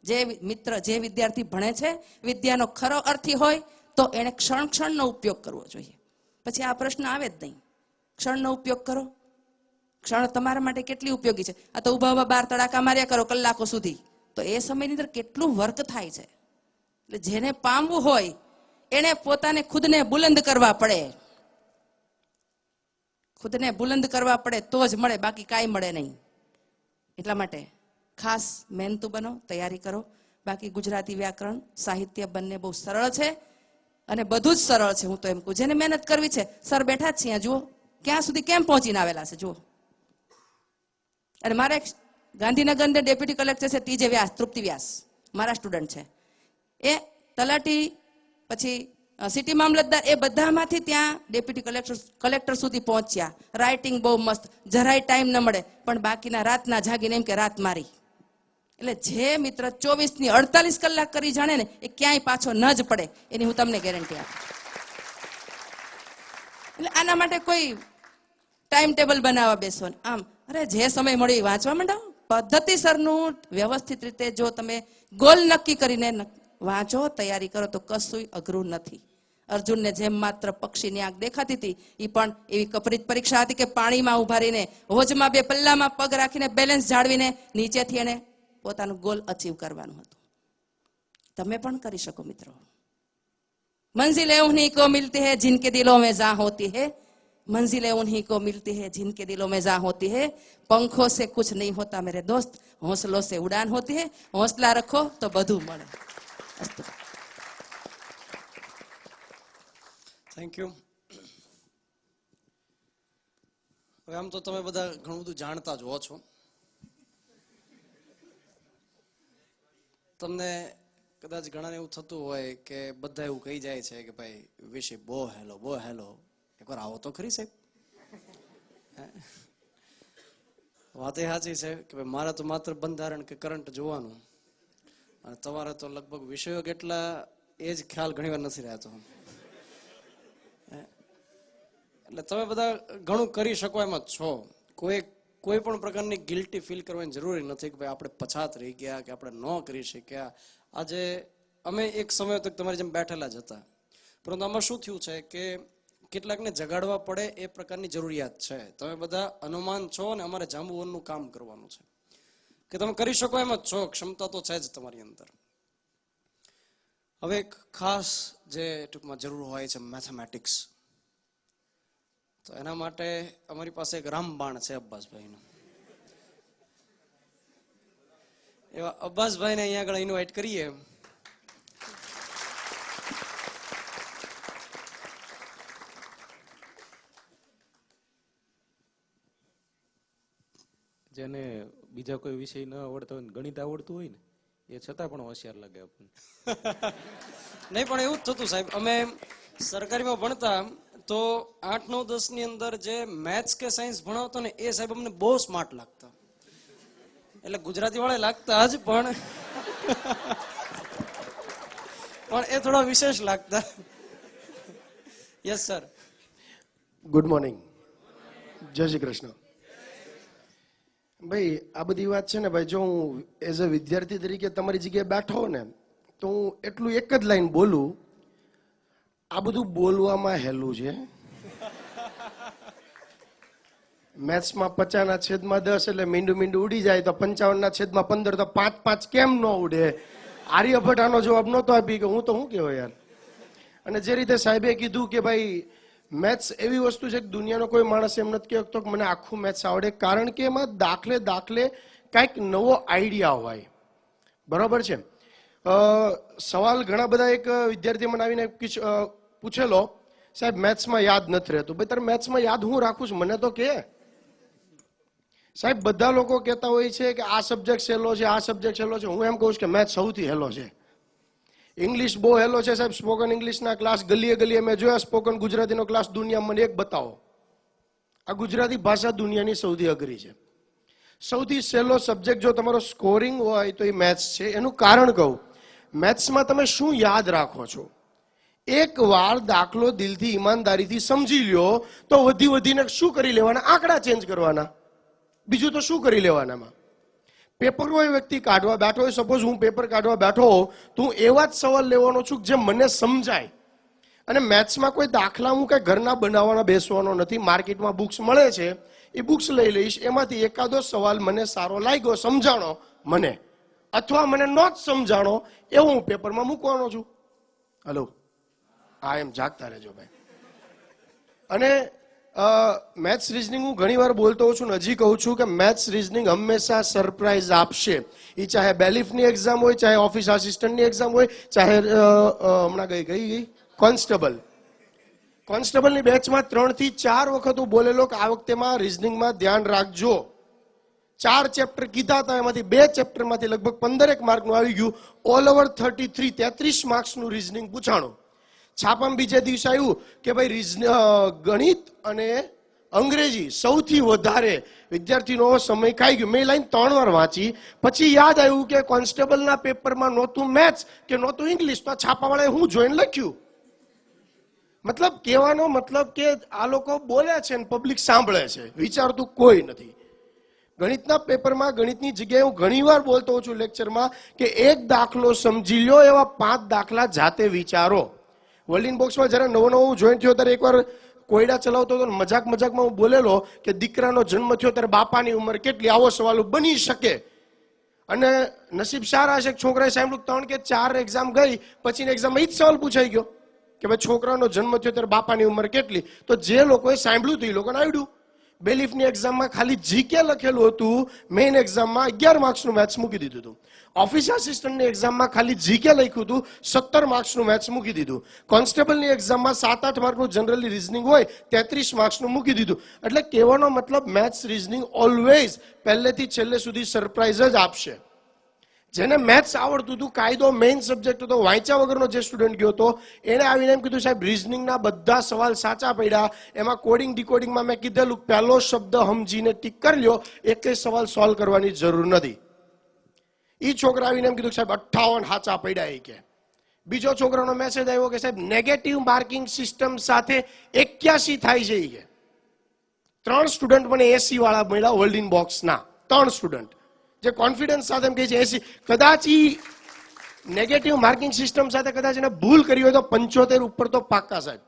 જે મિત્ર, જે વિદ્યાર્થી ભણે છે, વિદ્યાનો ખરો અર્થી હોય તો એને ક્ષણનો ઉપયોગ કરવો જોઈએ. પછી આ પ્રશ્ન આવે જ નહીં. ક્ષણનો ઉપયોગ કરો. ક્ષણ તમારા માટે કેટલી ઉપયોગી છે. આ તો ઉભા ઉભા 12 તડાકા માર્યા કરો કલાકો સુધી, તો એ સમયની અંદર કેટલું વર્ક થાય છે. એટલે જેને પામવું હોય એને પોતાને ખુદને બુલંદ કરવા પડે. ખુદને બુલંદ કરવા પડે તો જ મળે, બાકી કાંઈ મળે નહીં. એટલા માટે ખાસ મહેનતુ બનો, તૈયારી કરો. બાકી ગુજરાતી વ્યાકરણ, સાહિત્ય બંને બહુ સરળ છે અને બધું જ સરળ છે. હું તો એમ કહું, જેને મહેનત કરવી છે, સર બેઠા જ છીએ, જુઓ ક્યાં સુધી કેમ પહોંચીને આવેલા છે, જુઓ. અને મારે ગાંધીનગર ડેપ્યુટી કલેક્ટર છે ટીજે વ્યાસ, તૃપ્તિ વ્યાસ, મારા સ્ટુડન્ટ છે. એ તલાટી, પછી સિટી મામલતદાર, એ બધામાંથી ત્યાં ડેપ્યુટી કલેક્ટર સુધી પહોંચ્યા. રાઇટિંગ બહુ મસ્ત, જરાય ટાઈમ ન મળે, પણ બાકીના રાતના જાગીને એમ કે રાત મારી. એટલે જે મિત્ર 24 ની 48 કલાક કરી જાણે ને, એ ક્યાંય પાછો ન જ પડે, એની હું તમને ગેરંટી આપું. એટલે આના માટે કોઈ ટાઈમ ટેબલ બનાવવા બેસો ને આમ, અરે જે સમય મળે એ વાંચવા માંડો. પદ્ધતિસરનું વ્યવસ્થિત રીતે જો તમે ગોલ નક્કી કરીને વાંચો, તૈયારી કરો તો કશું અઘરું નથી. અર્જુનને જેમ માત્ર પક્ષીની આંખ દેખાતી હતી, એ પણ એવી કપરિત પરીક્ષા હતી કે પાણીમાં ઉભા રહીને, હોજમાં 2 પલ્લામાં પગ રાખીને બેલેન્સ જાળવીને નીચેથી એને પોતાનું ગોલ અચીવ કરવાનું હતું. તમે પણ કરી શકો મિત્રો. મંઝિલે ઉन्हीं को मिलती है जिनके दिलों में जहाँ होती है, मंजिलें उन्हीं को मिलती है जिनके दिलों में जहाँ होती है. पंखों से कुछ नहीं होता मेरे दोस्त, हौसलों से उड़ान होती है. हौसला रखो तो બધું મળે. અસ્તુ. Thank you. હવે આમ તો તમે બધા ઘણું બધું જાણતા જ હો છો. તમને કદાચ ઘણાને એવું થતું હોય કે બધા એવું કહી જાય છે કે ભાઈ વિશે બહુ હેલો એકવાર આવો તો ખરી સાહેબ. વાત એ સાચી છે કે ભાઈ મારે તો માત્ર બંધારણ કે કરંટ જોવાનું, અને તમારે તો લગભગ વિષયો કેટલા એ જ ખ્યાલ ઘણીવાર નથી રહેતો. એટલે તમે બધા ઘણું કરી શકો એમ જ છો. કોઈ પણ પ્રકારની ગિલ્ટી ફીલ કરવાની જરૂરી નથી કે ભાઈ આપણે પછાત રહી ગયા કે આપણે ન કરી શક્યા. આજે અમે એક સમય તક તમારી જેમ બેઠેલા જ હતા, પરંતુ આમાં શું થયું છે કે કેટલાકને જગાડવા પડે એ પ્રકારની જરૂરિયાત છે. તમે બધા અનુમાન છો અને અમારે જાંબુવનનું કામ કરવાનું છે કે તમે કરી શકો એમ જ છો. ક્ષમતા તો છે જ તમારી અંદર. હવે એક ખાસ જે ટૂંકમાં જરૂર હોય છે મેથેમેટિક્સ, તો એના માટે અમારી પાસે એક રામબાણ છે અબ્બાસભાઈનું. એવા અબ્બાસભાઈને અહીંયા આગળ ઇન્વાઇટ કરીએ. જેને બીજા કોઈ વિષય ન આવડતા હોય, ગણિત આવડતું હોય ને, એ છતાં પણ હોશિયાર લાગે આપણને. નહીં પણ એવું જ થતું સાહેબ. અમે સરકારીમાં ભણતા તો 8, 9, 10 ની અંદર જે મેથ્સ કે સાયન્સ ભણાવતો ને એ સાહેબ અમને બહુ સ્માર્ટ લાગતા. એટલે ગુજરાતી વાળા લાગતા જ, પણ એ થોડા વિશેષ લાગતા. Yes sir. Good morning. જય શ્રી કૃષ્ણ. ભાઈ આ બધી વાત છે ને ભાઈ, જો હું એઝ અ વિદ્યાર્થી તરીકે તમારી જગ્યાએ બેઠો હોઉં ને તો હું એટલું એક જ લાઈન બોલું, આ બધું બોલવામાં હેલું છે. મેથ્સમાં 50/10 એટલે મીંડું ઉડી જાય, તો 55/15 તો 5 કેમ ન ઉડે? આર્યભટ્ટ આનો જવાબ નહોતો આપી કે હું તો શું કહેવાય યાર. અને જે રીતે સાહેબે કીધું કે ભાઈ મેથ્સ એવી વસ્તુ છે કે દુનિયાનો કોઈ માણસ એમ નથી કહેતો કે મને આખું મેથ્સ આવડે, કારણ કે એમાં દાખલે કાંઈક નવો આઈડિયા હોય. બરોબર છે. સવાલ ઘણા બધા એક વિદ્યાર્થી મને આવીને પૂછેલો, સાહેબ મેથ્સમાં યાદ નથી રહેતું. ભાઈ તારે મેથ્સમાં યાદ હું રાખું છું મને તો કે. સાહેબ બધા લોકો કહેતા હોય છે કે આ સબ્જેક્ટ સહેલો છે, આ સબ્જેક્ટ સહેલો છે. હું એમ કહું છું કે મેથ્સ સૌથી હેલો છે. ઇંગ્લિશ બહુ હેલો છે સાહેબ. સ્પોકન ઇંગ્લિશના ક્લાસ ગલીએ મેં જોયા, સ્પોકન ગુજરાતીનો ક્લાસ દુનિયા મને એક બતાવો. આ ગુજરાતી ભાષા દુનિયાની સૌથી અઘરી છે. સૌથી સહેલો સબ્જેક્ટ જો તમારો સ્કોરિંગ હોય તો એ મેથ્સ છે. એનું કારણ કહું, મેથ્સમાં તમે શું યાદ રાખો છો? એક વાર દાખલો દિલથી ઈમાનદારીથી સમજી લ્યો તો વધીને શું કરી લેવાના? આંકડા ચેન્જ કરવાના. બીજું તો શું કરી લેવાનામાં? પેપર કોઈ વ્યક્તિ કાઢવા બેઠો હોય, સપોઝ હું પેપર કાઢવા બેઠો હોઉં તો હું એવા જ સવાલ લેવાનો છું જે મને સમજાય. અને મેથ્સમાં કોઈ દાખલા હું કઈ ઘરના બનાવવાના બેસવાનો નથી. માર્કેટમાં બુક્સ મળે છે, એ બુક્સ લઈ લઈશ, એમાંથી એકાદો સવાલ મને સારો લાગ્યો, સમજાણો મને, અથવા મને ન જ સમજાણો એવું હું પેપરમાં મૂકવાનો છું. હલો, હા એમ જાગતા રહેજો ભાઈ. અને મેથ્સ રિઝનિંગ હું ઘણી વાર બોલતો હોઉં છું, હજી કહું છું કે મેથ્સ રિઝનિંગ હંમેશા સરપ્રાઈઝ આપશે. એ ચાહે બેલીફની એક્ઝામ હોય, ચાહે ઓફિસ આસિસ્ટન્ટની એક્ઝામ હોય, ચાહે હમણાં ગઈ કોન્સ્ટેબલની બેચમાં 3 થી 4 વખત હું બોલેલો કે આ વખતેમાં રિઝનિંગમાં ધ્યાન રાખજો. 4 ચેપ્ટર કીધા હતા, એમાંથી 2 ચેપ્ટરમાંથી લગભગ 15 માર્કનું આવી ગયું. ઓલ ઓવર 33 માર્ક્સનું રિઝનિંગ પૂછાણું. છાપામાં બીજે દિવસે આવ્યું કે ભાઈ ગણિત અને અંગ્રેજી સૌથી વધારે વિદ્યાર્થીનો સમય ખાઈ ગયો. મેં લાઈન 3 વાર વાંચી, પછી યાદ આવ્યું કે કોન્સ્ટેબલના પેપરમાં નહોતું મેથ્સ કે નહોતું ઇંગ્લિશ, તો છાપાવાળાએ હું જોઈને લખ્યું. મતલબ કહેવાનો મતલબ કે આ લોકો બોલે છે ને પબ્લિક સાંભળે છે, વિચારતું કોઈ નથી. ગણિતના પેપરમાં ગણિતની જગ્યાએ હું ઘણીવાર બોલતો હોઉં છું લેક્ચરમાં કે એક દાખલો સમજી લો એવા 5 દાખલા જાતે વિચારો. વર્લ્ડિન બોક્સમાં જ્યારે નવો હું જોઈન થયો ત્યારે એકવાર કોયડા ચલાવતો હતો, મજાકમાં હું બોલેલો કે દીકરાનો જન્મ થયો ત્યારે બાપાની ઉંમર કેટલી, આવો સવાલ બની શકે. અને નસીબ સારા છે છોકરાએ સાંભળ્યું 3 કે 4 એક્ઝામ ગઈ પછીની એક્ઝામમાં એ જ સવાલ પૂછાઈ ગયો કે ભાઈ છોકરાનો જન્મ થયો ત્યારે બાપાની ઉંમર કેટલી, તો જે લોકોએ સાંભળ્યું હતું એ લોકોને આવડ્યું. બેલીફની એક્ઝામમાં ખાલી જીકે લખેલું હતું, મેઇન એક્ઝામમાં 11 માર્ક્સનું મેથ્સ મૂકી દીધું હતું. ઓફિસ આસિસ્ટન્ટની એક્ઝામમાં ખાલી જીકે લખ્યું હતું, 17 માર્ક્સનું મેથ્સ મૂકી દીધું. કોન્સ્ટેબલની એક્ઝામમાં 7-8 માર્કનું જનરલી રીઝનિંગ હોય, 33 માર્ક્સનું મૂકી દીધું. એટલે કહેવાનો મતલબ મેથ્સ રીઝનિંગ ઓલવેઝ પહેલેથી છેલ્લે સુધી સરપ્રાઈઝ જ આપશે. જેને મેથ્સ આવડતું હતું, કાયદો મેઇન સબ્જેક્ટ હતો, વાંચ્યા વગરનો જે સ્ટુડન્ટ ગયો હતો, એને આવીને એમ કીધું સાહેબ રીઝનિંગના બધા સવાલ સાચા પડ્યા, એમાં કોડિંગ ડિકોડિંગમાં મેં કીધેલું પહેલો શબ્દ સમજીને ટીક કરી લ્યો, એકેય સવાલ સોલ્વ કરવાની જરૂર નથી. એ છોકરા આવીને એમ કીધું સાહેબ 58 સાચા પડ્યા. એ કે બીજો છોકરાનો મેસેજ આવ્યો કે સાહેબ નેગેટિવ માર્કિંગ સિસ્ટમ સાથે 81 થાય છે. એ કે 3 સ્ટુડન્ટ મને 80 વાળા મળ્યા હોલ્ડિંગ બોક્સના, 3 સ્ટુડન્ટ જે કોન્ફિડન્સ સાથે એમ કહે છે 80. કદાચ નેગેટિવ માર્કિંગ સિસ્ટમ સાથે કદાચ એને ભૂલ કરી હોય તો 75 ઉપર તો પાક્કા સાહેબ.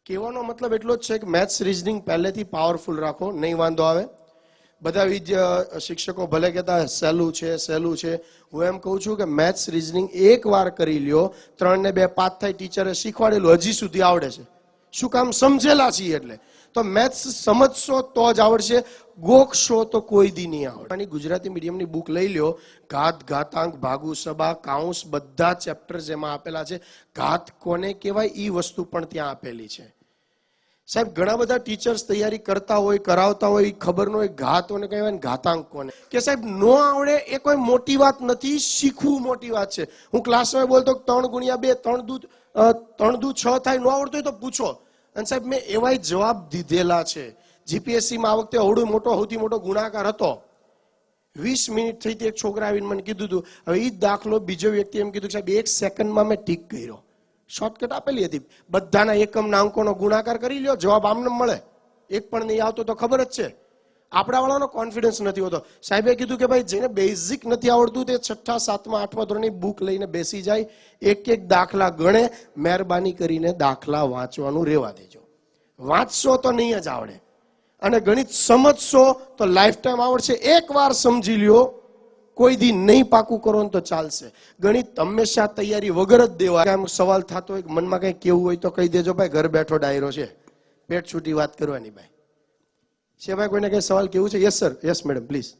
કહેવાનો મતલબ એટલો જ છે કે મેથ્સ રીઝનિંગ પહેલેથી પાવરફુલ રાખો, નહીં વાંધો આવે. બધા શિક્ષકો ભલે કહેતા સહેલું છે સહેલું છે, હું એમ કહું છું કે મેથ્સ રીઝનિંગ એકવાર કરી લ્યો, 3 ને 2 પાસ થાય, ટીચરે શીખવાડેલું હજી સુધી આવડે છે. શું કામ? સમજેલા છીએ એટલે. તો મેથ્સ સમજશો તો જ આવડશે, ગોખશો તો કોઈ દી નહીં આવડે. ગુજરાતી મીડિયમની બુક લઈ લ્યો, ઘાત, ઘાતાંક, ભાગુ, સબા, કાઉન્સ બધા ચેપ્ટર જેમાં આપેલા છે. ઘાત કોને કહેવાય એ વસ્તુ પણ ત્યાં આપેલી છે. સાહેબ ઘણા બધા ટીચર્સ તૈયારી કરતા હોય, કરાવતા હોય, ખબર ન હોય ઘાત કોને કહેવાય ને ઘાતાંક કોને કે સાહેબ નો આવડે એ કોઈ મોટી વાત નથી, શીખવું મોટી વાત છે. હું ક્લાસમાં બોલતો 3 ગુણ્યા 2 3 દુ 6 થાય, નો આવડતો હોય તો પૂછો. અને સાહેબ મેં એવાય જવાબ દીધેલા છે. જીપીએસસીમાં આ વખતે સૌથી મોટો ગુણાકાર હતો. 20 મિનિટ થઈ એક છોકરા આવીને મને કીધું હતું. હવે એ જ દાખલો બીજો વ્યક્તિ એમ કીધું સાહેબ 1 સેકન્ડમાં મેં ઠીક કર્યો. શોર્ટકટ આપેલી હતી, બધાના એકમના અંકોનો ગુણાકાર કરી લ્યો, જવાબ આમને મળે. એક પણ નહીં આવતો તો ખબર જ છે. આપણા વાળાનો કોન્ફિડન્સ નથી હોતો. સાહેબે કીધું કે ભાઈ જેને બેઝિક નથી આવડતું તે 6ઠા 7મા 8મા ધોરણની બુક લઈને બેસી જાય, એક દાખલા ગણે, મહેરબાની કરીને દાખલા વાંચવાનું રહેવા દેજો. વાંચશો તો નહીં જ આવડે, અને ગણિત સમજશો તો લાઈફ ટાઈમ આવડશે. એકવાર સમજી લ્યો, કોઈ દી નહીં પાકું કરો ને તો ચાલશે. ગણિત હંમેશા તૈયારી વગર જ દેવાય. આમ સવાલ થતો હોય, મનમાં કંઈ કેવું હોય તો કહી દેજો ભાઈ, ઘર બેઠો ડાયરો છે, પેટ છૂટી વાત કરવાની ભાઈ. છે ભાઈ કોઈને કઈ સવાલ કેવું છે? Yes sir, yes madam, please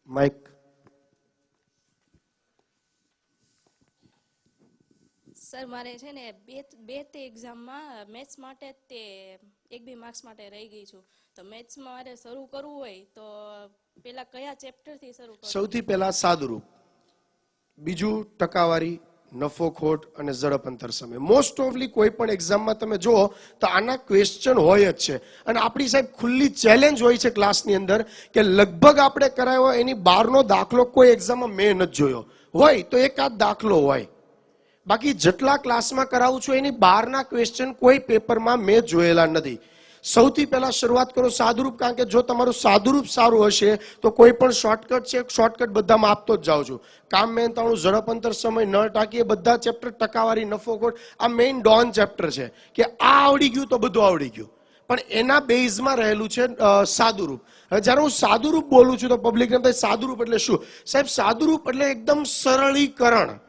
mic. Sir મારે છે ને બે તે એક્ઝામમાં મેથ્સ માટે તે 1-2 માર્ક્સ માટે રહી ગઈ છું. તો મેથ્સમાં મારે શરૂ કરવું હોય તો પેલા કયા ચેપ્ટરથી શરૂ કરવું? સૌથી પહેલા સાદુરૂપ, બીજું ટકાવારી, નફો ખોટ અને ઝડપ અંતર સમય. મોસ્ટ ઓફલી કોઈ પણ એક્ઝામમાં તમે જુઓ તો આના ક્વેશ્ચન હોય જ છે. અને આપણી સાહેબ ખુલ્લી ચેલેન્જ હોય છે ક્લાસની અંદર કે લગભગ આપણે કરાયો એની બહારનો દાખલો કોઈ એક્ઝામમાં મેં નથી જોયો. હોય તો એકાદ દાખલો હોય, બાકી જેટલા ક્લાસમાં કરાવું છું એની બહારના ક્વેશ્ચન કોઈ પેપરમાં મેં જોયેલા નથી. સૌથી પહેલા શરૂઆત કરો સાદુરૂપ, કારણ કે જો તમારું સાદુરૂપ સારું હશે તો કોઈ પણ શોર્ટકટ છે, શોર્ટકટ બધામાં આપતો જ જાઉં છું. કામ મહેનતાણું, ઝડપ અંતર સમય, નળ ટાંકી, એ બધા ચેપ્ટર, ટકાવારી, નફો ખોટ, આ મેઇન ડોન ચેપ્ટર છે કે આ આવડી ગયું તો બધું આવડી ગયું. પણ એના બેઝમાં રહેલું છે સાદુરૂપ. હવે જ્યારે હું સાદુરૂપ બોલું છું તો પબ્લિકને થાય સાદુરૂપ એટલે શું? સાહેબ સાદુરૂપ એટલે એકદમ સરળીકરણ.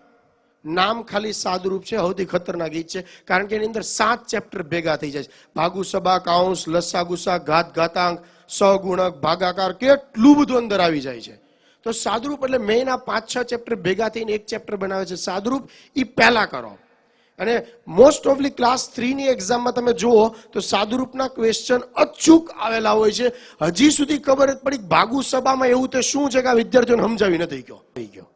નામ ખાલી સાદુરૂપ છે, સૌથી ખતરનાક ગીત છે, કારણ કે એની અંદર 7 ચેપ્ટર ભેગા થઈ જાય છે. ભાગુ, સબા, કાઉન્સ, લસા, ગુસા, ઘાત, ઘાતાંક, સહગુણક, ભાગાકાર, કેટલું બધું અંદર આવી જાય છે. તો સાદુરૂપ એટલે મેઇન આ 5-6 ચેપ્ટર ભેગા થઈને એક ચેપ્ટર બનાવે છે સાદુરૂપ. એ પહેલા કરો. અને મોસ્ટ ઓફલી ક્લાસ 3ની એક્ઝામમાં તમે જુઓ તો સાદુરૂપના ક્વેશ્ચન અચૂક આવેલા હોય છે. હજી સુધી ખબર જ પડી ભાગુ સભામાં એવું તે શું છે કે આ વિદ્યાર્થીઓને સમજાવી નથી ગયો.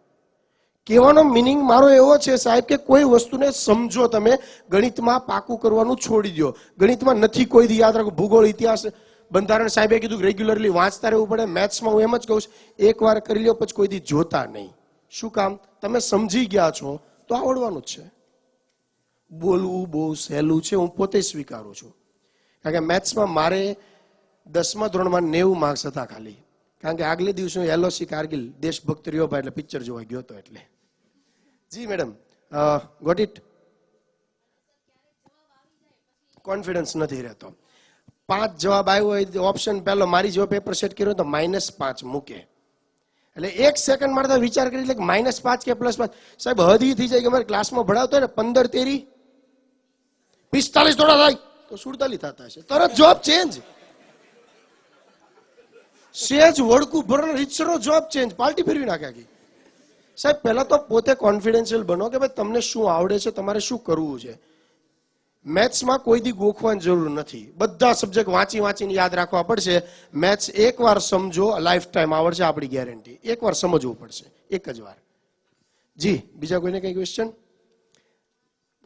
કહેવાનો મિનિંગ મારો એવો છે સાહેબ કે કોઈ વસ્તુને સમજો, તમે ગણિતમાં પાકું કરવાનું છોડી દો. ગણિતમાં નથી કોઈ દી યાદ રાખો, ભૂગોળ, ઇતિહાસ, બંધારણ સાહેબે કીધું રેગ્યુલરલી વાંચતા રહેવું પડે. મેથ્સમાં હું એમ જ કહું છું, એકવાર કરી લ્યો પછી કોઈ દી જોતા નહીં. શું કામ? તમે સમજી ગયા છો તો આવડવાનું જ છે. બોલવું બહુ સહેલું છે, હું પોતે સ્વીકારું છું. કારણ કે મેથ્સમાં મારે 10મા ધોરણમાં 90 માર્ક્સ હતા ખાલી. કારણ કે આગલે દિવસે હું LOC કારગિલ દેશભક્ત રહ્યો ભાઈ, એટલે પિક્ચર જોવા ગયો હતો. એટલે જી મેડમ, ગોટ ઇટ. કોન્ફિડન્સ નથી રહેતો. 5 જવાબ આવ્યો હોય ઓપ્શન પહેલો, મારી જેવો પેપર સેટ કર્યો તો -5 મૂકે. એટલે 1 સેકન્ડ મારતા વિચાર કરી લે કે -5 કે +5. સાહેબ હદ ઈ થઈ જાય કે અમારે ક્લાસમાં ભણાવતો હોય ને 15 તેરી 45 થોડા થાય તો 47 થતા હશે, તરત જોબ ચેન્જ. સેજ વડકું ભરણ રીતસરનો જોબ ચેન્જ, પાર્ટી ફેરવી નાખે આખી. સાહેબ પહેલા તો પોતે કોન્ફિડન્શિયલ બનો કે ભાઈ તમને શું આવડે છે, તમારે શું કરવું છે. મેથ્સમાં કોઈ દી ગોખવાની જરૂર નથી, બધા સબ્જેક્ટ વાંચીને યાદ રાખવા પડશે. મેથ્સ એકવાર સમજો લાઈફ ટાઈમ આવડશે, આપણી ગેરંટી. એકવાર સમજવું પડશે, એક જ વાર. જી બીજા કોઈને કઈ ક્વેશ્ચન?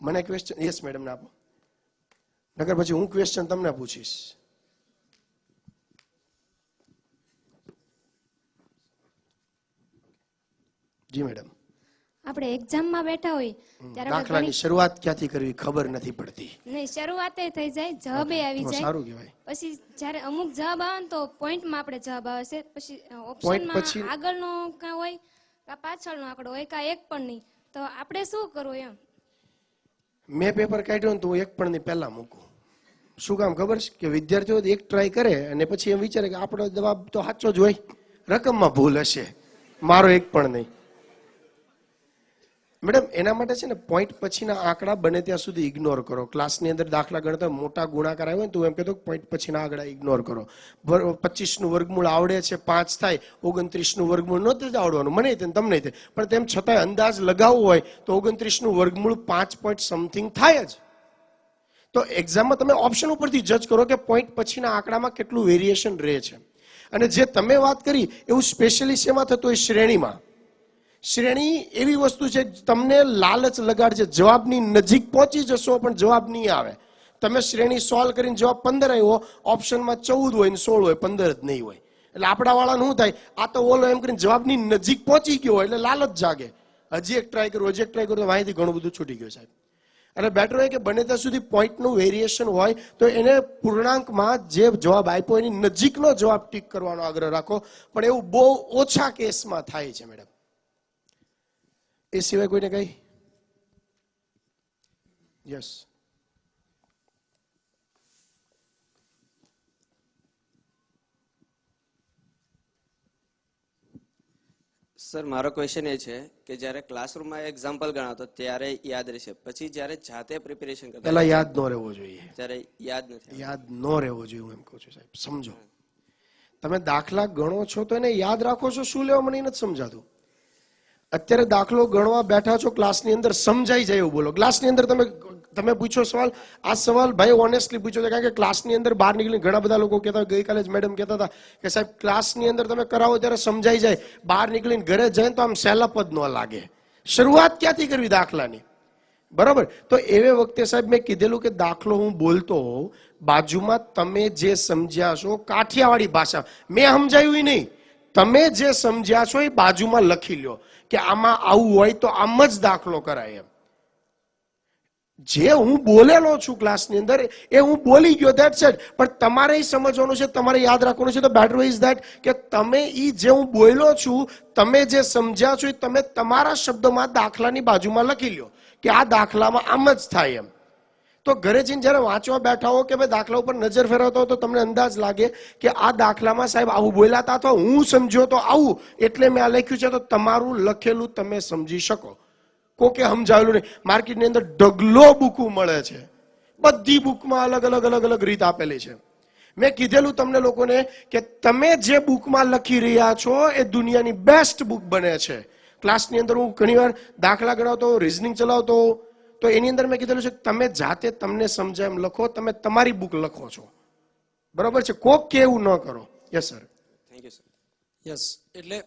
મને ક્વેશ્ચન? યસ મેડમ ને આપો, નકર પછી હું ક્વેશ્ચન તમને પૂછીશ. જી મેડમ. આપણે એક્ઝામમાં બેઠા હોય ત્યારે દાખલાની શરૂઆત ક્યાંથી કરવી ખબર નથી પડતી. નહીં, શરૂઆતે થઈ જાય, જવાબે આવી જાય. સારું કહેવાય. પછી જ્યારે અમુક જવાબ આવે ને તો પોઈન્ટમાં આપણે જવાબ આવે છે, પછી ઓપ્શનમાં આગળનો કાં હોય કાં પાછળનો આંકડો હોય કાં એક પણ નહીં, તો આપણે શું કરવું એમ? મેં પેપર કાઢ્યો ને તો હું એક પણ ની પહેલા મૂકું. શું કામ ખબર છે કે વિદ્યાર્થીઓ એક ટ્રાય કરે અને પછી એમ વિચારે કે આપણો જવાબ તો સાચો જ હોય, રકમમાં ભૂલ હશે, મારો એક પણ નહીં. મેડમ એના માટે છે ને પોઈન્ટ પછીના આંકડા બને ત્યાં સુધી ઇગ્નોર કરો. ક્લાસની અંદર દાખલા ગણતા મોટા ગુણાકાર આવ્યો ને તો એમ કહેતો પોઈન્ટ પછીના આંકડા ઇગ્નોર કરો. 25 નું વર્ગમૂળ આવડે છે 5 થાય, 29 નું વર્ગમૂળ નહોતું જ આવડવાનું, મને તમને પણ તેમ છતાંય અંદાજ લગાવવો હોય તો 29 નું વર્ગમૂળ 5 પોઈન્ટ સમથિંગ થાય જ. તો એક્ઝામમાં તમે ઓપ્શન ઉપરથી જજ કરો કે પોઈન્ટ પછીના આંકડામાં કેટલું વેરિએશન રહે છે. અને જે તમે વાત કરી એવું સ્પેશિયલી શેમાં થતું હોય? શ્રેણીમાં. શ્રેણી એવી વસ્તુ છે તમને લાલચ લગાડશે, જવાબની નજીક પહોંચી જશો પણ જવાબ નહીં આવે. તમે શ્રેણી સોલ્વ કરીને જવાબ 15 આવ્યો, ઓપ્શનમાં 14 હોય ને 16 હોય, 15 જ નહીં હોય. એટલે આપણા વાળાનું શું થાય, આ તો ઓલો એમ કરીને જવાબની નજીક પહોંચી ગયો હોય એટલે લાલચ જાગે, હજી એક ટ્રાય કરું, હજી એક ટ્રાય કરું, તો માહિતી ઘણું બધું છૂટી ગયું સાહેબ. એટલે બેટર હોય કે બને ત્યાં સુધી પોઈન્ટનું વેરિએશન હોય તો એને પૂર્ણાંકમાં જે જવાબ આપ્યો એની નજીકનો જવાબ ટીક કરવાનો આગ્રહ રાખો, પણ એવું બહુ ઓછા કેસમાં થાય છે મેડમ. એ સિવાય કોઈને કઈ? યસ. સર મારો ક્વેશ્ચન એ છે કે જ્યારે ક્લાસરૂમમાં એક્ઝામ્પલ ગણાતો ત્યારે યાદ રહેશે, પછી જ્યારે જાતે પ્રિપેરેશન કરતા પહેલા યાદ ન રહેવો જોઈએ. ત્યારે યાદ નથી, યાદ ન રહેવો જોઈએ. હું એમ કહું છું સાહેબ, સમજો તમે દાખલા ગણો છો તો એને યાદ રાખો છો, શું લેવા મને નથી સમજાતું. અત્યારે દાખલો ગણવા બેઠા છો ક્લાસની અંદર, સમજાઈ જાય એવું બોલો. ક્લાસની અંદર તમે પૂછો સવાલ, આ સવાલ ભાઈ ઓનેસ્ટલી પૂછો છે, કારણ કે ક્લાસની અંદર બહાર નીકળીને ઘણા બધા લોકો કહેતા, ગઈકાલે જ મેડમ કહેતા હતા કે સાહેબ ક્લાસની અંદર તમે કરાવો ત્યારે સમજાઈ જાય, બહાર નીકળીને ઘરે જાય તો આમ સેલપ જ ન લાગે. શરૂઆત ક્યાંથી કરવી દાખલાની? બરાબર. તો એવે વખતે સાહેબ મેં કીધેલું કે દાખલો હું બોલતો હોઉં, બાજુમાં તમે જે સમજ્યા છો કાઠિયાવાડી ભાષા, મેં સમજાયું નહીં, તમે જે સમજ્યા છો એ બાજુમાં લખી લ્યો કે આમાં આવું હોય તો આમ જ દાખલો કરાય. એમ જે હું બોલેલો છું ક્લાસની અંદર એ હું બોલી ગયો, ધેટ્સ ઇટ. પણ તમારે સમજવાનું છે, તમારે યાદ રાખવાનું છે. તો બેટર વે ઇઝ ધેટ કે તમે જે હું બોલ્યો છું, તમે જે સમજ્યા છો એ તમે તમારા શબ્દોમાં દાખલાની બાજુમાં લખી લ્યો કે આ દાખલામાં આમ જ થાય. એમ તો ઘરે જઈને જ્યારે વાંચવા બેઠા હો કે ભાઈ દાખલા ઉપર નજર ફેરવતા હો તો તમને અંદાજ લાગે કે આ દાખલામાં સાહેબ આવું બોલ્યા હતા, અથવા હું સમજ્યો તો આવું એટલે મેં આ લખ્યું છે, તો તમારું લખેલું તમે સમજી શકો. કોકે સમજાવેલું નહીં. માર્કેટની અંદર ઢગલો બુકો મળે છે, બધી બુકમાં અલગ અલગ અલગ અલગ રીત આપેલી છે. મેં કીધેલું તમને લોકોને કે તમે જે બુકમાં લખી રહ્યા છો એ દુનિયાની બેસ્ટ બુક બને છે. ક્લાસની અંદર હું ઘણીવાર દાખલા ગણાવતો, રિઝનિંગ ચલાવતો, તો એની અંદર મેં કીધેલું છે કે તમે જાતે તમને સમજાય એમ લખો, તમે તમારી બુક લખો છો. બરાબર છે? કોક કે એવું ન કરો. Yes sir. Thank you sir. Yes, એટલે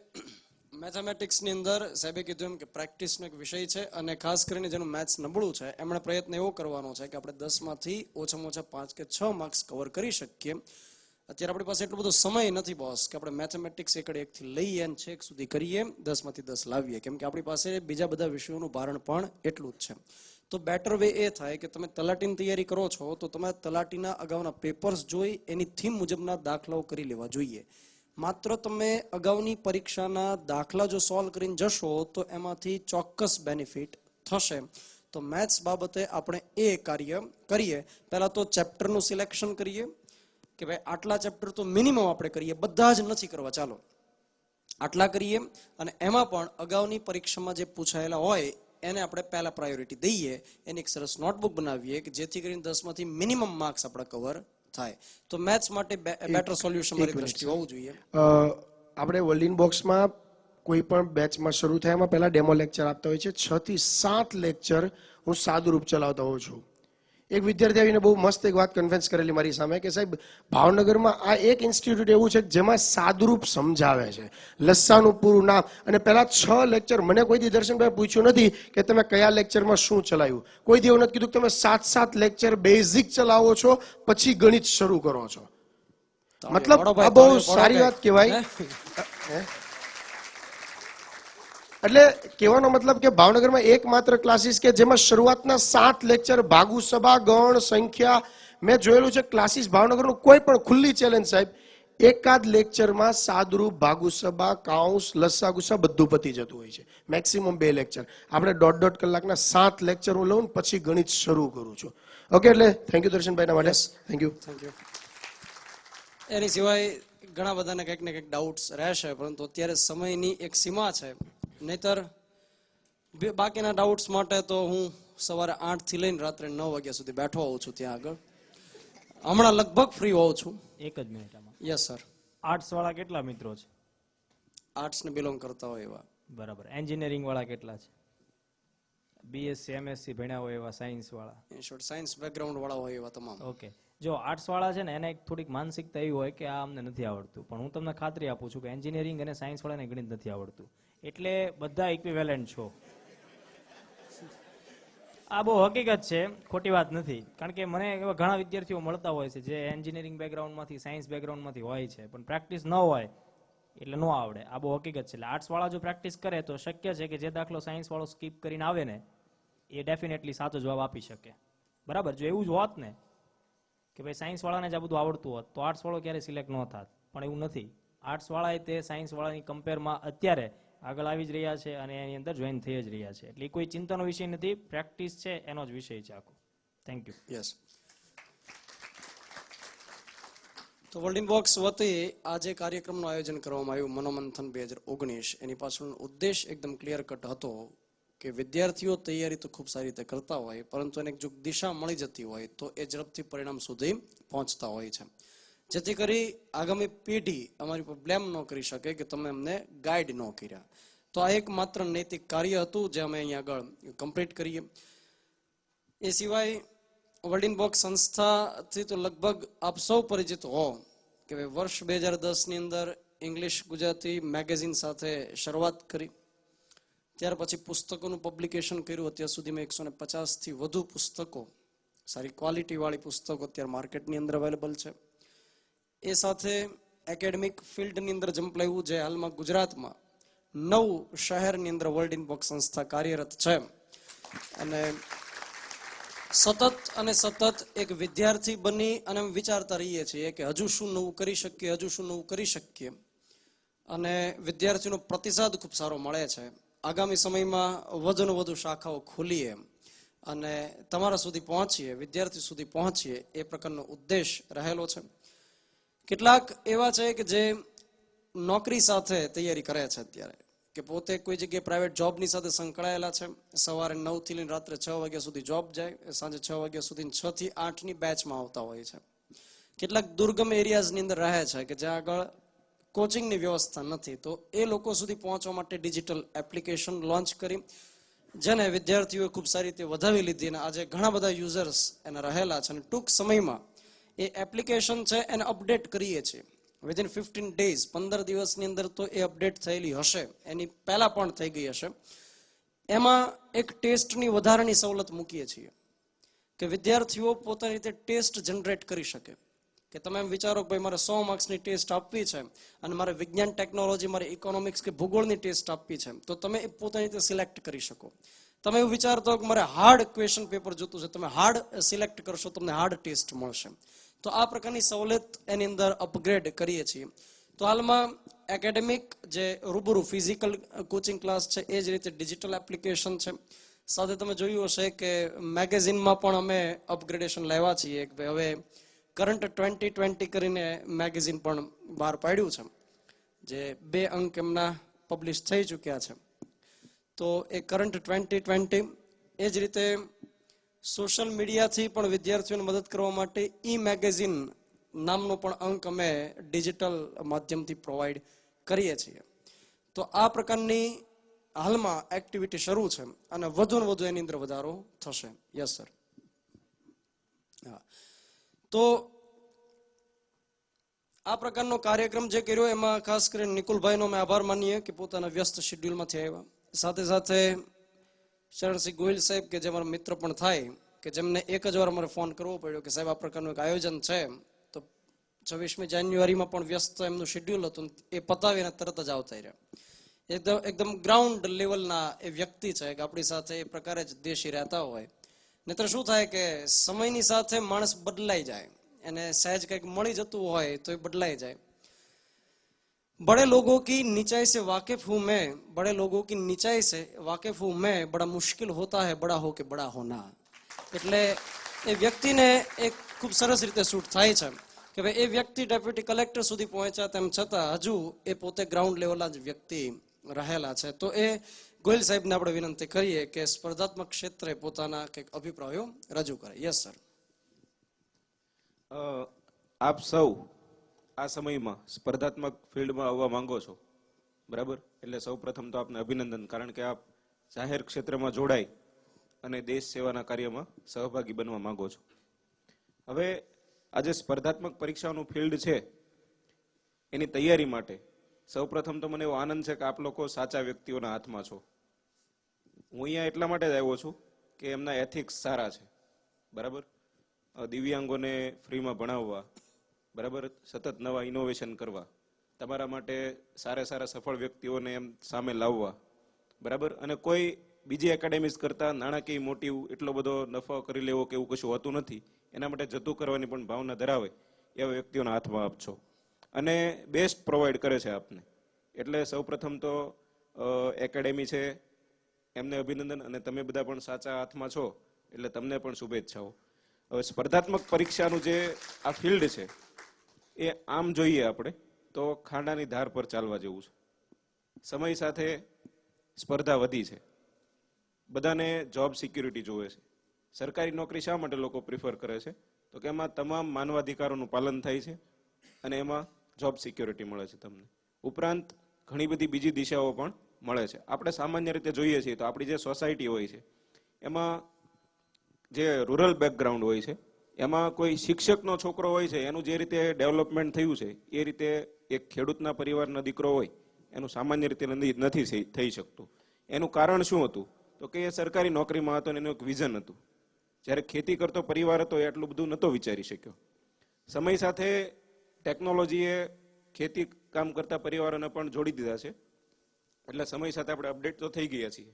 મેથેમેટિક્સની અંદર સાહેબે કીધું એમ કે પ્રેક્ટિસનો એક વિષય છે, અને ખાસ કરીને જેનું મેથ્સ નબળું છે એમણે પ્રયત્ન એવો કરવાનો છે કે આપણે 10 માંથી ઓછામાં ઓછા 5 કે 6 માર્ક્સ કવર કરી શકીએ. અત્યારે આપણી પાસે એટલો બધો સમય નથી બોસ કે આપણે મેથેમેટિક્સ એકડે એકથી લઈએ અને છેક સુધી કરીએ, 10 માંથી 10 લાવીએ, કેમ કે આપણી પાસે બીજા બધા વિષયોનું ભારણ પણ એટલું જ છે. તો બેટર વે એ થાય કે તમે તલાટીની તૈયારી કરો છો તો તમે તલાટીના અગાઉના પેપર્સ જોઈ એની થીમ મુજબના દાખલાઓ કરી લેવા જોઈએ. માત્ર તમે અગાઉની પરીક્ષાના દાખલા જો સોલ્વ કરીને જશો તો એમાંથી ચોક્કસ બેનિફિટ થશે. તો મેથ્સ બાબતે આપણે એ કાર્ય કરીએ. પહેલા તો ચેપ્ટરનું સિલેક્શન કરીએ કે ભાઈ આટલા ચેપ્ટર તો મિનિમમ આપણે કરીએ, બધા જ નથી કરવા. ચાલો આટલા કરીએ અને એમાં પણ અગાઉની પરીક્ષામાં જે પૂછાયેલા હોય એને આપણે પહેલા પ્રાયોરિટી દઈએ, એની એક સરસ નોટબુક બનાવીએ કે જેથી કરીને 10 માંથી મિનિમમ માર્ક્સ આપણા કવર થાય. તો મેથ્સ માટે બેટર સોલ્યુશન મારી દ્રષ્ટિએ હોવું જોઈએ. આપણે વર્લ્ડ ઇન બોક્સમાં કોઈ પણ બેચમાં શરૂ થાય એમાં પહેલા ડેમો લેક્ચર આપતા હોય છે. 6 થી 7 લેક્ચર હું સાદુરૂપ ચલાવતો હોઉં છું. એક વિદ્યાર્થી આવીને બહુ મસ્ત એક વાત કન્ફેન્સ કરેલી મારી સામે કે સાહેબ ભાવનગરમાં આ એક ઇન્સ્ટિટ્યૂટ એવું છે જેમાં સાદુરૂપ સમજાવે છે, લસ્સાનું પૂરું નામ, અને પહેલા 6 લેક્ચર મને કોઈ દી દર્શનભાઈ પૂછ્યું નથી કે તમે કયા લેક્ચરમાં શું ચલાવ્યું. કોઈ દી એવું નથી કીધું કે તમે 7 લેક્ચર બેઝિક ચલાવો છો પછી ગણિત શરૂ કરો છો. મતલબ આ બહુ સારી વાત કહેવાય. એટલે કહેવાનો મતલબ કે ભાવનગરમાં એકમાત્ર ક્લાસીસ કે જેમાં શરૂઆતના 7 લેક્ચર ભાગુ સભા, ગણ, સંખ્યા, મેં જોયેલું છે ક્લાસીસ ભાવનગરનું કોઈ પણ ખુલ્લી ચેલેન્જ સાહેબ, એકાદ લેક્ચરમાં સાદરૂપ, ભાગુ સભા, કાઉન્સ, લસ્સા ગુસ્સા બધું પતી જતું હોય છે. Maximum 2 lecture. આપણે 1.5 કલાકના 7 લેક્ચર હું લઉં પછી ગણિત શરૂ કરું છું. ઓકે, એટલે થેન્ક યુ દર્શનભાઈના માટે. Thank you. એની સિવાય ઘણા બધાને કંઈક ને કંઈક ડાઉટ્સ રહેશે, પરંતુ અત્યારે સમયની એક સીમા છે. નહીતર બાકીના ડાઉટ્સ માટે તો હું સવારે 8 થી લઈને રાત્રે 9 વાગ્યા સુધી બેઠો હોઉં છું ત્યાં આગળ. હમણાં લગભગ ફ્રી હોઉં છું. એક જ મિનિટ આમાં. Yes sir. આર્ટ્સ વાળા કેટલા મિત્રો છે? આર્ટ્સ ને બિલોંગ કરતા હોય એવા. બરાબર. એન્જિનિયરિંગ વાળા કેટલા છે? બીએસસી એમએસસી ભણ્યા હોય એવા સાયન્સ વાળા? ઇન શોર્ટ સાયન્સ બેકગ્રાઉન્ડ વાળા હોય એવા તમામ. ઓકે. જો આર્ટ્સ વાળા છે ને એને એક થોડીક માનસિકતા એવી હોય કે આ અમને નથી આવડતું, પણ હું તમને ખાતરી આપું છું કે એન્જિનિયરિંગ અને સાયન્સ વાળાને ગણિત નથી આવડતું, એટલે બધા ઇક્વિવેલન્ટ છો. આ બહુ હકીકત છે, ખોટી વાત નથી. કારણ કે મને એવા ઘણા વિદ્યાર્થીઓ મળતા હોય છે જે એન્જિનિયરિંગ બેકગ્રાઉન્ડમાંથી, સાયન્સ બેકગ્રાઉન્ડમાંથી હોય છે, પણ પ્રેક્ટિસ ન હોય એટલે ન આવડે. આ બહુ હકીકત છે. એટલે આર્ટ્સ વાળા જો પ્રેક્ટિસ કરે તો શક્ય છે કે જે દાખલો સાયન્સ વાળો સ્કીપ કરીને આવે ને એ ડેફિનેટલી સાચો જવાબ આપી શકે. બરાબર. જો એવું જ હોત ને કે ભાઈ સાયન્સ વાળાને જ આ બધું આવડતું હોત તો આર્ટ્સ વાળો ક્યારે સિલેક્ટ ન થાત, પણ એવું નથી. આર્ટ્સ વાળાએ તે સાયન્સ વાળાની કમ્પેરમાં અત્યારે આગળ આવી જ રહ્યા છે અને એની અંદર જોઈન થઈ જ રહ્યા છે. એટલે કોઈ ચિંતાનો વિષય નથી, પ્રેક્ટિસ છે એનો જ વિષય છે આખો. Thank you. યસ. તો વર્લ્ડ ઇન બોક્સ વતી આ જે કાર્યક્રમનું આયોજન કરવામાં આવ્યું મનોમંથન 2019, એની પાછળનો ઉદ્દેશ એકદમ ક્લિયર કટ હતો કે વિદ્યાર્થીઓ તૈયારી તો ખૂબ સારી રીતે કરતા હોય, પરંતુ એને જો દિશા મળી જતી હોય તો એ ઝડપથી પરિણામ સુધી પહોંચતા હોય છે, જેથી કરી આગામી પેઢી અમારી પર બ્લેમ ન કરી શકે કે તમે અમને ગાઈડ ન કર્યા. તો આ એક માત્ર નૈતિક કાર્ય હતું જે અમે અહીંયા આગળ કમ્પ્લીટ કરીએ. એ સિવાય વર્લ્ડ ઇન બોક્સ સંસ્થાથી તો લગભગ આપ સૌ પરિચિત હો કે વર્ષ 2010ની અંદર ઇંગ્લિશ ગુજરાતી મેગેઝિન સાથે શરૂઆત કરી. ત્યાર પછી પુસ્તકોનું પબ્લિકેશન કર્યું. અત્યાર સુધીમાં 150થી વધુ પુસ્તકો, સારી ક્વોલિટી વાળી પુસ્તકો અત્યારે માર્કેટની અંદર અવેલેબલ છે. એ સાથે એકેડેમિક ફિલ્ડની અંદર જમ્પ લેવું, જે હાલમાં ગુજરાતમાં 9 શહેરની અંદર વર્લ્ડ ઇન બોક્સ સંસ્થા કાર્યરત છે. અને સતત એક વિદ્યાર્થી બની અને વિચારતા રહીએ છીએ કે હજુ શું નવું કરી શકીએ, હજુ શું નવું કરી શકીએ. અને વિદ્યાર્થીનો પ્રતિસાદ ખૂબ સારો મળે છે. આગામી સમયમાં વધુને વધુ શાખાઓ ખોલીએ અને તમારા સુધી પહોંચીએ, વિદ્યાર્થી સુધી પહોંચીએ, એ પ્રકારનો ઉદ્દેશ રહેલો છે. કેટલાક એવા છે કે જે નોકરી સાથે તૈયારી કરે છે અત્યારે, કે પોતે કોઈ જગ્યાએ પ્રાઇવેટ જોબની સાથે સંકળાયેલા છે. સવારે 9 થી લઈને રાત્રે 6 વાગ્યા સુધી જોબ જાય, સાંજે 6 વાગ્યા સુધી 6 થી 8ની બેચમાં આવતા હોય છે. કેટલાક દુર્ગમ એરિયાઝની અંદર રહે છે કે જ્યાં આગળ કોચિંગની વ્યવસ્થા નથી, તો એ લોકો સુધી પહોંચવા માટે ડિજિટલ એપ્લિકેશન લોન્ચ કરી, જેને વિદ્યાર્થીઓએ ખૂબ સારી રીતે વધાવી લીધી અને આજે ઘણા બધા યુઝર્સ એના રહેલા છે. અને ટૂંક સમયમાં એ એપ્લિકેશન છે એને અપડેટ કરીએ છીએ. વિધિન 15 ડેઝ, 15 દિવસની અંદર તો એ અપડેટ થયેલી હશે, એની પહેલા પણ થઈ ગઈ હશે. એમાં એક ટેસ્ટની વધારાની સવલત મૂકીએ છીએ કે વિદ્યાર્થીઓ પોતાની રીતે ટેસ્ટ જનરેટ કરી શકે. કે તમે એમ વિચારો કે ભાઈ મારે 100 માર્ક્સની ટેસ્ટ આપવી છે અને મારે વિજ્ઞાન, ટેકનોલોજી, મારે ઇકોનોમિક્સ કે ભૂગોળની ટેસ્ટ આપવી છે, તો તમે એ પોતાની રીતે સિલેક્ટ કરી શકો. તમે એવું વિચારતો કે મારે હાર્ડ ક્વેશ્ચન પેપર જોતું છે, તમે હાર્ડ સિલેક્ટ કરશો, તમને હાર્ડ ટેસ્ટ મળશે. તો આ પ્રકારની સવલત એની અંદર અપગ્રેડ કરીએ છીએ. તો હાલમાં એકેડેમિક જે રૂબરૂ ફિઝિકલ કોચિંગ ક્લાસ છે, એ જ રીતે ડિજિટલ એપ્લિકેશન છે. સાથે તમે જોયું હશે કે મેગેઝિનમાં પણ અમે અપગ્રેડેશન લાવ્યા છીએ કે ભાઈ હવે કરંટ 2020 કરીને મેગેઝિન પણ બહાર પાડ્યું છે, જે 2 અંક એમના પબ્લિશ થઈ ચૂક્યા છે. તો એ કરંટ 2020, એ જ રીતે સોશિયલ મીડિયાથી પણ વિદ્યાર્થીઓને મદદ કરવા માટે મેગેઝિન નામનો પણ અંક અમે ડિજિટલ માધ્યમથી પ્રોવાઈડ કરીએ છીએ. તો આ પ્રકારની હાલમાં એક્ટિવિટી શરૂ છે અને વધુ ને વધુ એની અંદર વધારો થશે. Yes sir. તો આ પ્રકારનો કાર્યક્રમ જે કર્યો એમાં ખાસ કરીને નિકુલભાઈનો અમે આભાર માનીએ કે પોતાના વ્યસ્ત શેડ્યુલમાંથી આવ્યા. સાથે સાથે શરણસિંહ ગોહિલ સાહેબ કે જે અમારા મિત્ર પણ થાય, કે જેમને એક જ વાર અમારે ફોન કરવો પડ્યો કે સાહેબ આ પ્રકારનું એક આયોજન છે, તો 26મી જાન્યુઆરીમાં પણ વ્યસ્ત એમનું શેડ્યુલ હતું, એ પતાવીને તરત જ આવતા રહ્યા. એકદમ ગ્રાઉન્ડ લેવલના એ વ્યક્તિ છે કે આપણી સાથે એ પ્રકારે જ દેશી રહેતા હોય. નહીતર શું થાય કે સમયની સાથે માણસ બદલાઈ જાય, એને સહેજ કંઈક મળી જતું હોય તો એ બદલાઈ જાય. बड़े लोगों की नीचाई से वाकिफ हूं मैं, बड़े लोगों की नीचाई से वाकिफ हूं मैं, बड़ा मुश्किल होता है बड़ा हो के बड़ा होना. એટલે એ વ્યક્તિને એક ખૂબ સરસ રીતે સૂટ થાય છે કે ભાઈ એ વ્યક્તિ ડેપ્યુટી કલેક્ટર સુધી પહોંચ્યા તેમ છતાં હજુ એ પોતે ગ્રાઉન્ડ લેવલના જ વ્યક્તિ રહેલા છે. તો એ ગોયલ સાહેબને આપણે વિનંતી કરીએ કે સ્પર્ધાત્મક ક્ષેત્રે પોતાના કંઈક અભિપ્રાયો રજૂ કરે. Yes sir. આપ સૌ આ સમયમાં સ્પર્ધાત્મક ફિલ્ડમાં આવવા માંગો છો, બરાબર? એટલે સૌ પ્રથમ તો આપને અભિનંદન, કારણ કે આપ જાહેર ક્ષેત્રમાં જોડાઈ અને દેશ સેવાના કાર્યમાં સહભાગી બનવા માંગો છો. હવે આજે સ્પર્ધાત્મક પરીક્ષાનું ફિલ્ડ છે, એની તૈયારી માટે સૌ પ્રથમ તો મને એવો આનંદ છે કે આપ લોકો સાચા વ્યક્તિઓના હાથમાં છો. હું અહીંયા એટલા માટે જ આવ્યો છું કે એમના એથિક્સ સારા છે, બરાબર? દિવ્યાંગોને ફ્રીમાં ભણાવવા, બરાબર, સતત નવા ઇનોવેશન કરવા, તમારા માટે સારા સફળ વ્યક્તિઓને એમ સામે લાવવા, બરાબર? અને કોઈ બીજી એકેડેમીઝ કરતા નાણાકીય મોટિવ એટલો બધો નફો કરી લેવો કે એવું કશું હોતું નથી, એના માટે જતું કરવાની પણ ભાવના ધરાવે એવા વ્યક્તિઓના હાથમાં આપ છો અને બેસ્ટ પ્રોવાઈડ કરે છે આપને. એટલે સૌ પ્રથમ તો એકેડેમી છે એમને અભિનંદન, અને તમે બધા પણ સાચા હાથમાં છો એટલે તમને પણ શુભેચ્છાઓ. હવે સ્પર્ધાત્મક પરીક્ષાનું જે આ ફિલ્ડ છે એ આમ જોઈએ આપણે તો ખાંડાની ધાર પર ચાલવા જેવું છે. સમય સાથે સ્પર્ધા વધી છે, બધાને જોબ સિક્યુરિટી જોવે છે. સરકારી નોકરી શા માટે લોકો પ્રિફર કરે છે? તો કે એમાં તમામ માનવાધિકારોનું પાલન થાય છે અને એમાં જોબ સિક્યુરિટી મળે છે તમને. ઉપરાંત ઘણી બધી બીજી દિશાઓ પણ મળે છે. આપણે સામાન્ય રીતે જોઈએ છીએ તો આપણી જે સોસાયટી હોય છે એમાં જે રૂરલ બેકગ્રાઉન્ડ હોય છે એમાં કોઈ શિક્ષકનો છોકરો હોય છે એનું જે રીતે ડેવલપમેન્ટ થયું છે એ રીતે એક ખેડૂતના પરિવારનો દીકરો હોય એનું સામાન્ય રીતે નથી થઈ શકતું. એનું કારણ શું હતું? તો કે એ સરકારી નોકરીમાં હતો અને એનું એક વિઝન હતું. જ્યારે ખેતી કરતો પરિવાર હતો એ એટલું બધું નહોતો વિચારી શક્યો. સમય સાથે ટેકનોલોજીએ ખેતી કામ કરતા પરિવારોને પણ જોડી દીધા છે, એટલે સમય સાથે આપણે અપડેટ તો થઈ ગયા છીએ.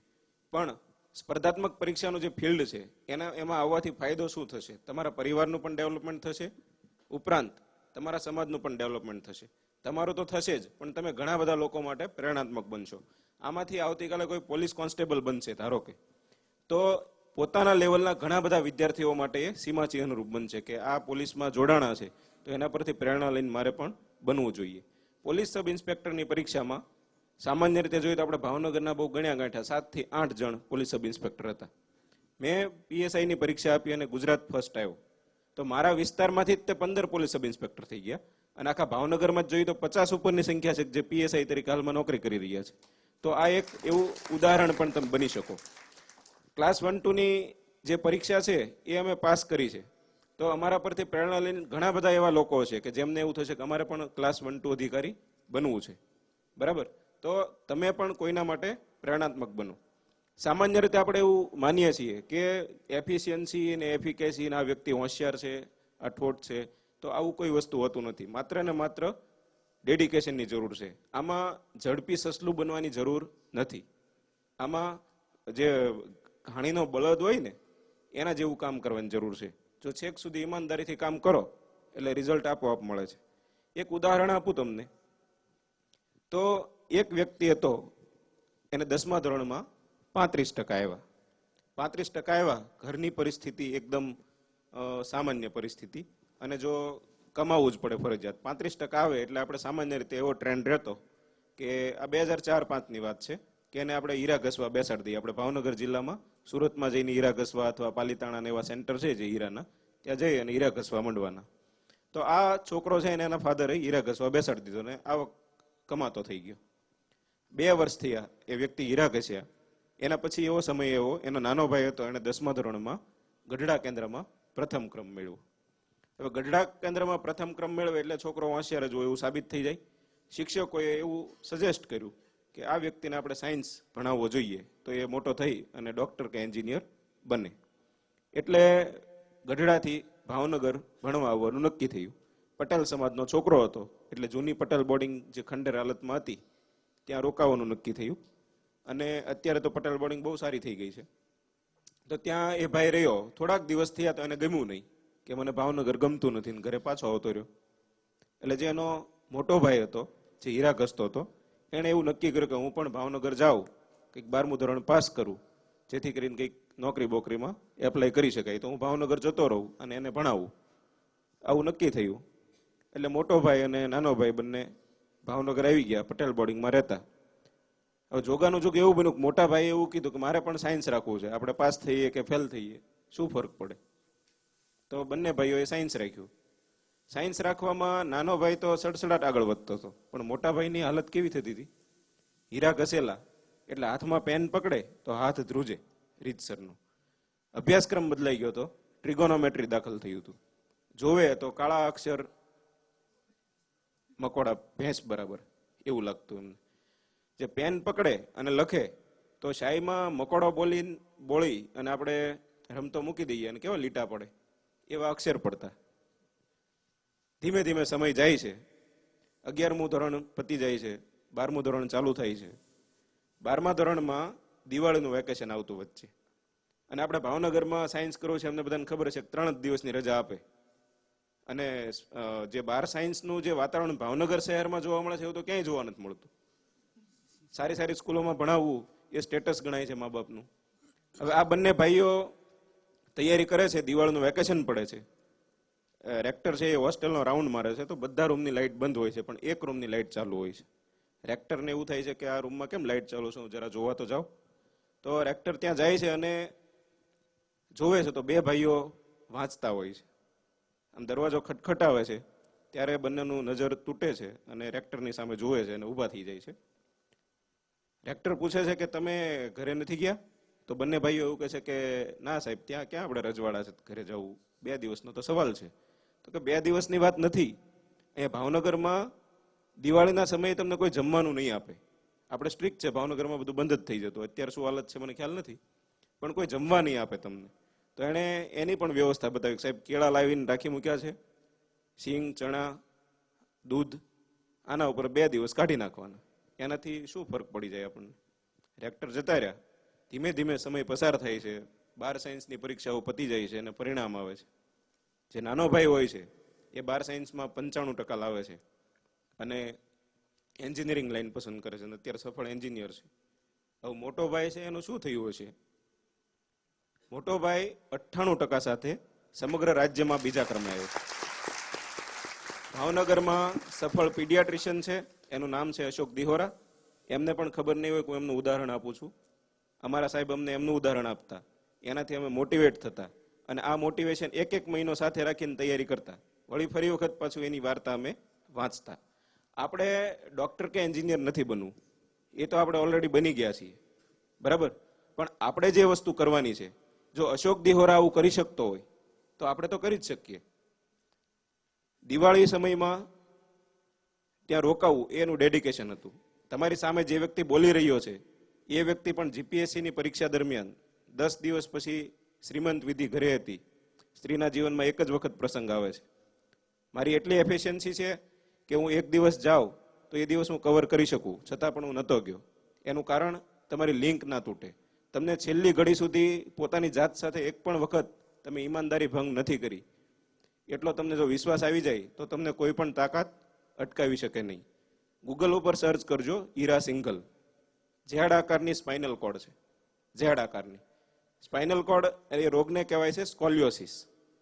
પણ સ્પર્ધાત્મક પરીક્ષાનું જે ફિલ્ડ છે એમાં આવવાથી ફાયદો શું થશે? તમારા પરિવારનું પણ ડેવલપમેન્ટ થશે, ઉપરાંત તમારા સમાજનું પણ ડેવલપમેન્ટ થશે. તમારું તો થશે જ, પણ તમે ઘણા બધા લોકો માટે પ્રેરણાત્મક બનશો. આમાંથી આવતીકાલે કોઈ પોલીસ કોન્સ્ટેબલ બનશે ધારો કે, તો પોતાના લેવલના ઘણા બધા વિદ્યાર્થીઓ માટે એ સીમાચિહ્નરૂપ બનશે કે આ પોલીસમાં જોડાણા છે તો એના પરથી પ્રેરણા લઈને મારે પણ બનવું જોઈએ. પોલીસ સબ ઇન્સ્પેક્ટરની પરીક્ષામાં સામાન્ય રીતે જોઈએ તો આપણે ભાવનગરના બહુ ગણ્યા ગાંઠ્યા 7 થી 8 જણ પોલીસ સબ ઇન્સ્પેક્ટર હતા. મેં પીએસઆઈની પરીક્ષા આપી અને ગુજરાત ફર્સ્ટ આવ્યો, તો મારા વિસ્તારમાંથી જ તે 15 પોલીસ સબ ઇન્સ્પેક્ટર થઈ ગયા. અને આખા ભાવનગરમાં જ જોઈએ તો 50 ઉપરની સંખ્યા છે જે પીએસઆઈ તરીકે હાલમાં નોકરી કરી રહ્યા છે. તો આ એક એવું ઉદાહરણ પણ તમે બની શકો. ક્લાસ 1-2ની જે પરીક્ષા છે એ અમે પાસ કરી છે, તો અમારા પરથી પ્રેરણા લઈને ઘણા બધા એવા લોકો છે કે જેમને એવું થશે કે અમારે પણ ક્લાસ 1-2 અધિકારી બનવું છે, બરાબર? તો તમે પણ કોઈના માટે પ્રેરણાત્મક બનો. સામાન્ય રીતે આપણે એવું માનીએ છીએ કે એફિશિયન્સી અને એફિકેસી આ વ્યક્તિ હોશિયાર છે, અઠોટ છે, તો આવું કોઈ વસ્તુ હોતું નથી. માત્ર ને માત્ર ડેડિકેશનની જરૂર છે. આમાં ઝડપી સસલું બનવાની જરૂર નથી. આમાં જે ઘાણીનો બળદ હોય ને એના જેવું કામ કરવાની જરૂર છે. જો છેક સુધી ઈમાનદારીથી કામ કરો એટલે રિઝલ્ટ આપોઆપ મળે છે. એક ઉદાહરણ આપું તમને, તો એક વ્યક્તિ હતો, એને 10મા ધોરણમાં 35% આવ્યા. 35% આવ્યા, ઘરની પરિસ્થિતિ એકદમ સામાન્ય પરિસ્થિતિ, અને જો કમાવવું જ પડે ફરજિયાત. 35% આવે એટલે આપણે સામાન્ય રીતે એવો ટ્રેન્ડ રહેતો કે આ 2004-05ની વાત છે કે એને આપણે હીરા ઘસવા બેસાડી દઈએ. આપણે ભાવનગર જિલ્લામાં સુરતમાં જઈને હીરા ઘસવા અથવા પાલીતાણા એવા સેન્ટર છે જે હીરાના, ત્યાં જઈ અને હીરા ઘસવા માંડવાના. તો આ છોકરો છે એને એના ફાધરે હીરા ઘસવા બેસાડી દીધો ને આવક કમાતો થઈ ગયો. 2 વર્ષ થયા એ વ્યક્તિ હીરા ઘસ્યા. એના પછી એવો સમય એવો, એનો નાનો ભાઈ હતો, એને 10મા ધોરણમાં ગઢડા કેન્દ્રમાં પ્રથમ ક્રમ મેળવ્યો. હવે ગઢડા કેન્દ્રમાં પ્રથમ ક્રમ મેળવે એટલે છોકરો હોશિયાર જ હોય એવું સાબિત થઈ જાય. શિક્ષકોએ એવું સજેસ્ટ કર્યું કે આ વ્યક્તિને આપણે સાયન્સ ભણાવવો જોઈએ, તો એ મોટો થઈ અને ડૉક્ટર કે એન્જિનિયર બને. એટલે ગઢડાથી ભાવનગર ભણવા આવવાનું નક્કી થયું. પટેલ સમાજનો છોકરો હતો એટલે જૂની પટેલ બોર્ડિંગ જે ખંડેર હાલતમાં હતી ત્યાં રોકાવાનું નક્કી થયું. અને અત્યારે તો પટેલ બોર્ડિંગ બહુ સારી થઈ ગઈ છે. તો ત્યાં એ ભાઈ રહ્યો. થોડાક દિવસ થયા તો એને ગમ્યું નહીં કે મને ભાવનગર ગમતું નથી ને ઘરે પાછો આવતો રહ્યો. એટલે જે એનો મોટો ભાઈ હતો જે હીરા ઘસતો હતો એણે એવું નક્કી કર્યું કે હું પણ ભાવનગર જાઉં, કંઈક 12મું ધોરણ પાસ કરું, જેથી કરીને કંઈક નોકરી બોકરીમાં એપ્લાય કરી શકાય, તો હું ભાવનગર જતો રહું અને એને ભણાવું. આવું નક્કી થયું. એટલે મોટો ભાઈ અને નાનો ભાઈ બંને ભાવનગર આવી ગયા, પટેલ બોર્ડિંગમાં રહેતા. હવે જોગાનું જોગ એવું બન્યું કે મોટા ભાઈએ એવું કીધું કે મારે પણ સાયન્સ રાખવું છે, આપણે પાસ થઈએ કે ફેલ થઈએ શું ફરક પડે. તો બંને ભાઈઓએ સાયન્સ રાખ્યું. સાયન્સ રાખવામાં નાનો ભાઈ તો સડસડાટ આગળ વધતો હતો, પણ મોટા ભાઈની હાલત કેવી થતી હતી? હીરા ઘસેલા એટલે હાથમાં પેન પકડે તો હાથ ધ્રુજે રીતસરનું. અભ્યાસક્રમ બદલાઈ ગયો હતો, ટ્રિગોનોમેટ્રી દાખલ થયું હતું. જોવે તો કાળા અક્ષર મકોડા ભેંસ બરાબર એવું લાગતું એમને. જે પેન પકડે અને લખે તો શાહીમાં મકોડો બોલી અને આપણે રમતો મૂકી દઈએ અને કેવા લીટા પડે એવા અક્ષર પડતા. ધીમે ધીમે સમય જાય છે. 11મું ધોરણ પતી જાય છે, 12મું ધોરણ ચાલુ થાય છે. 12મા ધોરણમાં દિવાળીનું વેકેશન આવતું વચ્ચે. અને આપણે ભાવનગરમાં સાયન્સ કરવું છે અમને બધાને ખબર છે કે 3 જ દિવસની રજા આપે. અને જે 12 સાયન્સનું જે વાતાવરણ ભાવનગર શહેરમાં જોવા મળે છે એવું તો ક્યાંય જોવા નથી મળતું. સારી સારી સ્કૂલોમાં ભણાવવું એ સ્ટેટસ ગણાય છે મા બાપનું. હવે આ બંને ભાઈઓ તૈયારી કરે છે, દિવાળીનું વેકેશન પડે છે. રેક્ટર છે એ હોસ્ટેલનો રાઉન્ડ મારે છે તો બધા રૂમની લાઇટ બંધ હોય છે, પણ એક રૂમની લાઇટ ચાલુ હોય છે. રેક્ટરને એવું થાય છે કે આ રૂમમાં કેમ લાઇટ ચાલુ છે, હું જરા જોવા તો જાઉં. તો રેક્ટર ત્યાં જાય છે અને જોવે છે તો 2 ભાઈઓ વાંચતા હોય છે. આમ દરવાજો ખટખટાવે છે ત્યારે બંનેનું નજર તૂટે છે અને રેક્ટરની સામે જોવે છે અને ઊભા થઈ જાય છે. રેક્ટર પૂછે છે કે તમે ઘરે નથી ગયા? તો બંને ભાઈઓ એવું કહે છે કે ના સાહેબ, ત્યાં ક્યાં આપણે રજવાડા છે, ઘરે જવું 2 દિવસનો તો સવાલ છે. તો કે 2 દિવસની વાત નથી. અહીંયા ભાવનગરમાં દિવાળીના સમયે તમને કોઈ જમવાનું નહીં આપે. આપણે સ્ટ્રિક્ટ છે, ભાવનગરમાં બધું બંધ જ થઈ જતું. અત્યારે શું હાલત છે મને ખ્યાલ નથી, પણ કોઈ જમવા નહીં આપે તમને. તો એણે એની પણ વ્યવસ્થા બતાવી. સાહેબ કેળા લાવીને રાખી મૂક્યા છે, સિંગ, ચણા, દૂધ, આના ઉપર 2 દિવસ કાઢી નાખવાના. એનાથી શું ફરક પડી જાય આપણને? રેક્ટર જતા રહ્યા. ધીમે ધીમે સમય પસાર થાય છે. 12 સાયન્સની પરીક્ષાઓ પતી જાય છે અને પરિણામ આવે છે. જે નાનો ભાઈ હોય છે એ 12 સાયન્સમાં 95% લાવે છે અને એન્જિનિયરિંગ લાઈન પસંદ કરે છે અને અત્યારે સફળ એન્જિનિયર છે. હવે મોટો ભાઈ છે એનું શું થયું હશે? મોટો ભાઈ 98% સાથે સમગ્ર રાજ્યમાં બીજા ક્રમે આવ્યો છે. ભાવનગરમાં સફળ પીડિયાટ્રિશિયન છે, એનું નામ છે અશોક દિહોરા. એમને પણ ખબર નહીં હોય કે હું એમનું ઉદાહરણ આપું છું. અમારા સાહેબ અમને એમનું ઉદાહરણ આપતા, એનાથી અમે મોટિવેટ થતા અને આ મોટિવેશન 1 મહિનો સાથે રાખીને તૈયારી કરતા. વળી ફરી વખત પાછું એની વાર્તા અમે વાંચતા. આપણે ડૉક્ટર કે એન્જિનિયર નથી બનવું, એ તો આપણે ઓલરેડી બની ગયા છીએ, બરાબર. પણ આપણે જે વસ્તુ કરવાની છે, જો અશોક દિહોરા આવું કરી શકતો હોય તો આપણે તો કરી જ શકીએ. દિવાળી સમયમાં ત્યાં રોકાવું એનું ડેડિકેશન હતું. તમારી સામે જે વ્યક્તિ બોલી રહ્યો છે એ વ્યક્તિ પણ જીપીએસસીની પરીક્ષા દરમિયાન 10 દિવસ પછી શ્રીમંત વિધિ ઘરે હતી. સ્ત્રીના જીવનમાં એક જ વખત પ્રસંગ આવે છે. મારી એટલી એફિશિયન્સી છે કે હું 1 દિવસ જાઉં તો એ દિવસ હું કવર કરી શકું, છતાં પણ હું નહોતો ગયો. એનું કારણ તમારી લિંક ના તૂટે. તમને છેલ્લી ઘડી સુધી પોતાની જાત સાથે એક પણ વખત તમે ઈમાનદારી ભંગ નથી કરી. એટલો તમને જો વિશ્વાસ આવી જાય તો તમને કોઈ પણ તાકાત અટકાવી શકે નહીં. ગૂગલ ઉપર સર્ચ કરજો ઈરા સિંઘલ. ઝેડ આકારની સ્પાઇનલ કોડ છે, ઝેડ આકારની સ્પાઇનલ કોડ. એ રોગને કહેવાય છે સ્કોલિયોસિસ.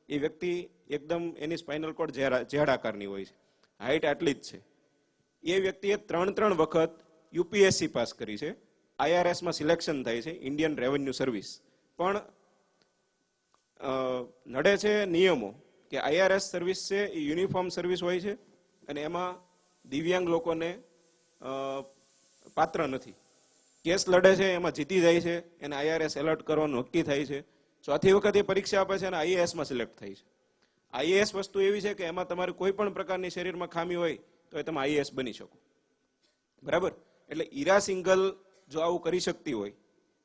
એ વ્યક્તિ એકદમ એની સ્પાઇનલ કોડ ઝેડ આકારની હોય છે. હાઈટ આટલી જ છે. એ વ્યક્તિએ 3 વખત યુપીએસસી પાસ કરી છે, આઈઆરએસમાં સિલેક્શન થાય છે, ઇન્ડિયન રેવન્યુ સર્વિસ. પણ નડે છે નિયમો કે આઈઆરએસ સર્વિસ છે એ યુનિફોર્મ સર્વિસ હોય છે અને એમાં દિવ્યાંગ લોકોને પાત્ર નથી. કેસ લડે છે, એમાં જીતી જાય છે, એને આઈઆરએસ એલર્ટ કરવાનું નક્કી થાય છે, 4થી વખત એ પરીક્ષા આપે છે અને આઈએએસમાં સિલેક્ટ થાય છે. આઈએએસ વસ્તુ એવી છે કે એમાં તમારે કોઈ પણ પ્રકારની શરીરમાં ખામી હોય તો એ તમે આઈએએસ બની શકો. બરાબર? એટલે ઈરા સિંગલ જો આવું કરી શકતી હોય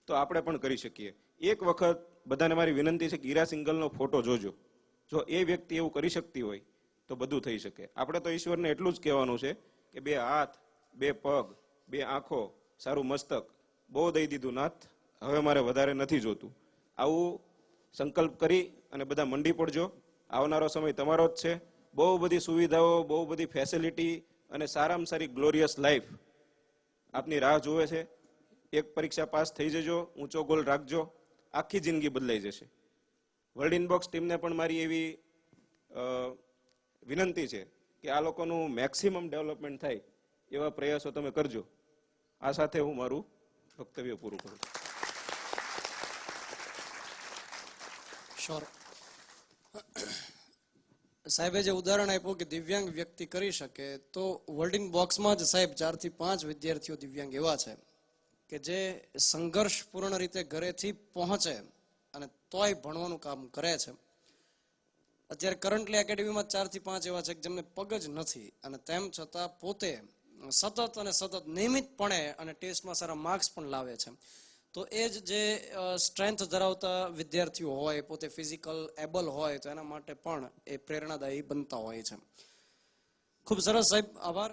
તો આપણે પણ કરી શકીએ. એક વખત બધાને મારી વિનંતી છે કે ઈરા સિંગલનો ફોટો જોજો. જો એ વ્યક્તિ એવું કરી શકતી હોય તો બધું થઈ શકે. આપણે તો ઈશ્વરને એટલું જ કહેવાનું છે કે 2 હાથ, 2 પગ, 2 આંખો, સારું મસ્તક, બહુ દઈ દીધું નાથ, હવે મારે વધારે નથી જોતું. આવું સંકલ્પ કરી અને બધા મંડી પડજો. આવનારો સમય તમારો જ છે. બહુ બધી સુવિધાઓ, બહુ બધી ફેસિલિટી અને સારામાં સારી ગ્લોરિયસ લાઈફ આપની રાહ જોવે છે. એક પરીક્ષા પાસ થઈ જજો, ઊંચો ગોલ રાખજો, આખી જિંદગી બદલાઈ જશે. વર્લ્ડ ઇનબોક્સ ટીમને પણ મારી એવી વિનંતી છે કે આ લોકોનું મેક્સિમમ ડેવલપમેન્ટ થાય એવા પ્રયાસો તમે કરજો. આ સાથે હું મારું વક્તવ્ય પૂરું કરું. શ્યોર. સાહેબે જે ઉદાહરણ આપ્યું કે દિવ્યાંગ વ્યક્તિ કરી શકે, તો વર્લ્ડિંગ બોક્સમાં જ સાહેબ 4 થી 5 વિદ્યાર્થીઓ દિવ્યાંગ એવા છે કે જે સંઘર્ષપૂર્ણ રીતે ઘરેથી પહોંચે અને તોય ભણવાનું કામ કરે છે. અત્યારે કરન્ટલી એકેડેમીમાં 4 થી 5 એવા છે કે જેમને પગ જ નથી અને તેમ છતાં પોતે સતત નિયમિતપણે અને ટેસ્ટમાં સારા માર્ક્સ પણ લાવે છે. તો એ જ જે સ્ટ્રેન્થ ધરાવતા વિદ્યાર્થીઓ હોય, પોતે ફિઝિકલ એબલ હોય, તો એના માટે પણ એ પ્રેરણાદાયી બનતા હોય છે. ખૂબ સરસ સાહેબ, આભાર.